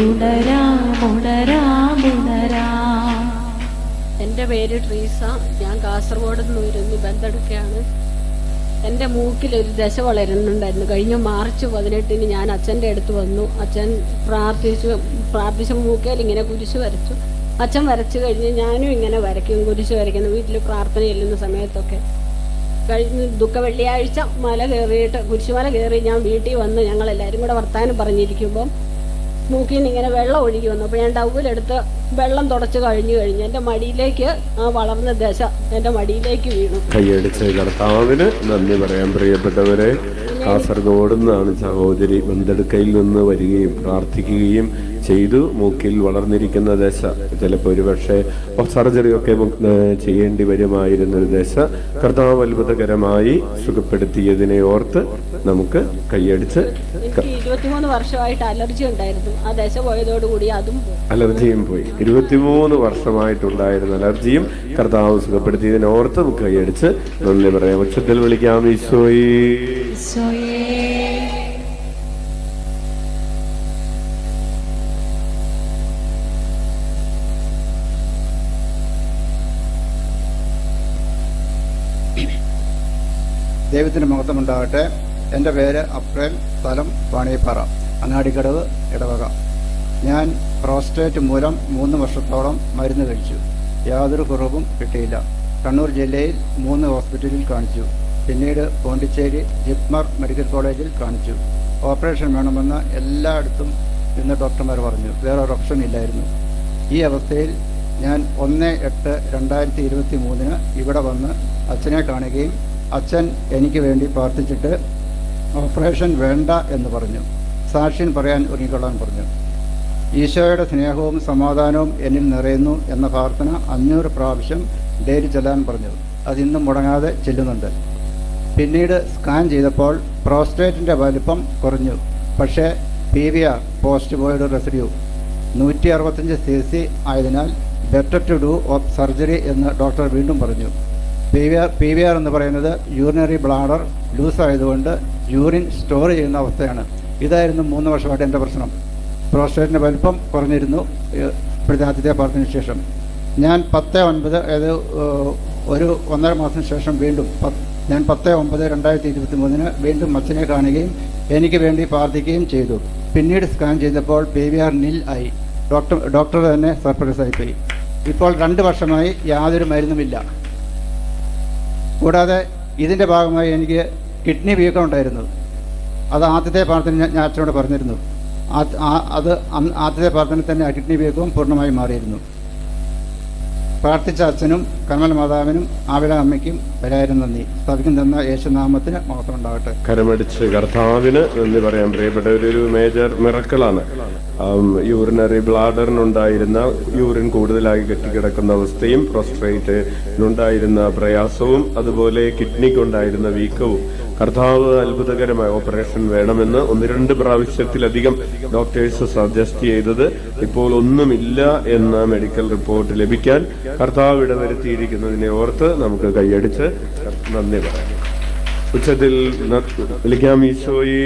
Speaker 3: ഉണരാം ഉണരാം ഉണരാം.
Speaker 7: എൻ്റെ പേര് ട്രീസ. ഞാൻ കാസർഗോഡ് നിന്ന് വരുന്നു, ബന്ധെടുക്കുകയാണ്. എൻ്റെ മൂക്കിലൊരു ദശ വളരുന്നുണ്ടായിരുന്നു. കഴിഞ്ഞ മാർച്ച് 18 ഞാൻ അച്ഛൻ്റെ അടുത്ത് വന്നു. അച്ഛൻ പ്രാർത്ഥിച്ചു മൂക്കയിൽ ഇങ്ങനെ കുരിശ് വരച്ചു. അച്ഛൻ വരച്ചു കഴിഞ്ഞ് ഞാനും ഇങ്ങനെ വരയ്ക്കും, കുരിശ് വരയ്ക്കുന്നു വീട്ടിൽ പ്രാർത്ഥന ചെല്ലുന്ന സമയത്തൊക്കെ. കഴിഞ്ഞ് വെള്ളിയാഴ്ച മല കയറിയിട്ട് കുരിശുമല കയറി ഞാൻ വീട്ടിൽ വന്ന് ഞങ്ങളെല്ലാവരും കൂടെ വർത്താനം പറഞ്ഞിരിക്കുമ്പം മൂക്കിൽ നിന്ന് ഇങ്ങനെ വെള്ളം ഒഴുകി വന്നു. അപ്പോൾ ഞാൻ ടവലെടുത്ത് വെള്ളം തുടച്ച് കഴിഞ്ഞ് എൻ്റെ മടിയിലേക്ക് ആ വളർന്ന ദശ എൻ്റെ മടിയിലേക്ക് വീണു.
Speaker 2: കൈയടിച്ച് കർത്താവിന് നന്ദി പറയാൻ. പ്രിയപ്പെട്ടവരെ, കാസർഗോഡ് നിന്നാണ് സഹോദരി ബന്ധെടുക്കയിൽ നിന്ന് വരികയും പ്രാർത്ഥിക്കുകയും ചെയ്തു. മൂക്കിൽ വളർന്നിരിക്കുന്ന ദശ ചിലപ്പോൾ ഒരു പക്ഷേ സർജറി ഒക്കെ ചെയ്യേണ്ടി വരുമായിരുന്നൊരു ദശ കർത്താവ് അത്ഭുതകരമായി സുഖപ്പെടുത്തിയതിനെ ഓർത്ത് നമുക്ക് കൈയടിച്ച്.
Speaker 7: എനിക്ക് 23 വർഷമായിട്ട് അലർജി ഉണ്ടായിരുന്നു. ആ ദശ പോയതോടുകൂടി അതും
Speaker 2: അലർജിയും പോയി. 23 വർഷമായിട്ടുണ്ടായിരുന്ന അലർജിയും കർത്താവ് സുഖപ്പെടുത്തിയതിനെ ഓർത്ത് നമുക്ക് കൈയടിച്ച് നന്ദി പറയാം. ഉച്ചത്തിൽ വിളിക്കാം, ഈശോയേ.
Speaker 8: ദൈവത്തിന് മഹത്വമുണ്ടാകട്ടെ. എൻ്റെ പേര് അപ്രേൽ, സ്ഥലം വാണിയപ്പാറ, അങ്ങാടിക്കടവ്, ഇടവക. ഞാൻ പ്രോസ്റ്റേറ്റ് മൂലം 3 വർഷത്തോളം മരുന്ന് കഴിച്ചു. യാതൊരു കുറവും കിട്ടിയില്ല. കണ്ണൂർ ജില്ലയിൽ 3 ഹോസ്പിറ്റലിൽ കാണിച്ചു. പിന്നീട് പോണ്ടിച്ചേരി ജിപ്മർ മെഡിക്കൽ കോളേജിൽ കാണിച്ചു. ഓപ്പറേഷൻ വേണമെന്ന് എല്ലായിടത്തും ഇന്ന് ഡോക്ടർമാർ പറഞ്ഞു. വേറൊരു ഓപ്ഷൻ ഇല്ലായിരുന്നു. ഈ അവസ്ഥയിൽ ഞാൻ 1/8/2023 ഇവിടെ വന്ന് അച്ഛനെ കാണുകയും അച്ഛൻ എനിക്ക് വേണ്ടി പ്രാർത്ഥിച്ചിട്ട് ഓപ്പറേഷൻ വേണ്ട എന്ന് പറഞ്ഞു. സാക്ഷ്യം പറയാൻ ഒരുങ്ങിക്കൊള്ളാൻ പറഞ്ഞു. ഈശോയുടെ സ്നേഹവും സമാധാനവും എന്നിൽ നിറയുന്നു എന്ന പ്രാർത്ഥന 500 പ്രാവശ്യം ഡെയിലി ചെല്ലാൻ പറഞ്ഞു. അതിന്നും മുടങ്ങാതെ ചെല്ലുന്നുണ്ട്. പിന്നീട് സ്കാൻ ചെയ്തപ്പോൾ പ്രോസ്റ്റേറ്റിൻ്റെ വലിപ്പം കുറഞ്ഞു. പക്ഷേ PVR post void residue 165 cc ആയതിനാൽ better to do of surgery എന്ന് ഡോക്ടർ വീണ്ടും പറഞ്ഞു. PVR എന്ന് പറയുന്നത് യൂറിനറി ബ്ലാഡർ ലൂസ് ആയതുകൊണ്ട് യൂറിൻ സ്റ്റോർ ചെയ്യുന്ന അവസ്ഥയാണ്. ഇതായിരുന്നു 3 വർഷമായിട്ട് എൻ്റെ പ്രശ്നം. പ്രോസ്റ്റേറ്റിൻ്റെ വലിപ്പം കുറഞ്ഞിരുന്നു ഇപ്പോഴത്തെ ആദ്യത്തെ പ്രാർത്ഥനയ്ക്ക് ശേഷം. ഞാൻ 10/9 അതായത് ഒരു 1.5 മാസത്തിന് ശേഷം വീണ്ടും ഞാൻ 10/9/2023 വീണ്ടും അച്ഛനെ കാണുകയും എനിക്ക് വേണ്ടി പ്രാർത്ഥിക്കുകയും ചെയ്തു. പിന്നീട് സ്കാൻ ചെയ്തപ്പോൾ PVR നിൽ ആയി. ഡോക്ടർ തന്നെ സർപ്രൈസ് ആയിപ്പോയി. ഇപ്പോൾ 2 വർഷമായി യാതൊരു മരുന്നുമില്ല. കൂടാതെ ഇതിൻ്റെ ഭാഗമായി എനിക്ക് കിഡ്നി വീക്കം ഉണ്ടായിരുന്നു. അത് ആദ്യത്തെ പ്രാർത്ഥന ഞാൻ അച്ഛനോട് പറഞ്ഞിരുന്നു. അത് ആദ്യത്തെ പ്രാർത്ഥന തന്നെ ആ കിഡ്നി വീക്കവും പൂർണ്ണമായി മാറിയിരുന്നു. പ്രാർത്ഥിച്ച അച്ഛനും കർമ്മൽ മാതാവിനും ആവില അമ്മയ്ക്കും വരായിരം നന്ദി. സ്ഥാപിക്കും തന്ന യേശുനാമത്തിന് മഹത്വം ഉണ്ടാകട്ടെ.
Speaker 2: കരമടിച്ച് കർത്താവിന് നന്ദി പറയാൻ. പ്രിയപ്പെട്ട ഒരു മേജർ മിറക്കിളാണ്. യൂറിനറി ബ്ലാഡറിനുണ്ടായിരുന്ന യൂറിൻ കൂടുതലായി കെട്ടിക്കിടക്കുന്ന അവസ്ഥയും പ്രോസ്ട്രേറ്റിനുണ്ടായിരുന്ന പ്രയാസവും അതുപോലെ കിഡ്നിക്കുണ്ടായിരുന്ന വീക്കവും കർത്താവ് അത്ഭുതകരമായ ഓപ്പറേഷൻ വേണമെന്ന് 1-2 പ്രാവശ്യത്തിലധികം ഡോക്ടേഴ്സ് സജസ്റ്റ് ചെയ്തത് ഇപ്പോൾ ഒന്നുമില്ല എന്ന മെഡിക്കൽ റിപ്പോർട്ട് ലഭിക്കാൻ കർത്താവ് ഇടവരുത്തിയിരിക്കുന്നതിനെ ഓർത്ത് നമുക്ക് കൈയടിച്ച് നന്ദി പറയാം. ഉച്ചത്തിൽ വിളിക്കാം, ഈശോയേ.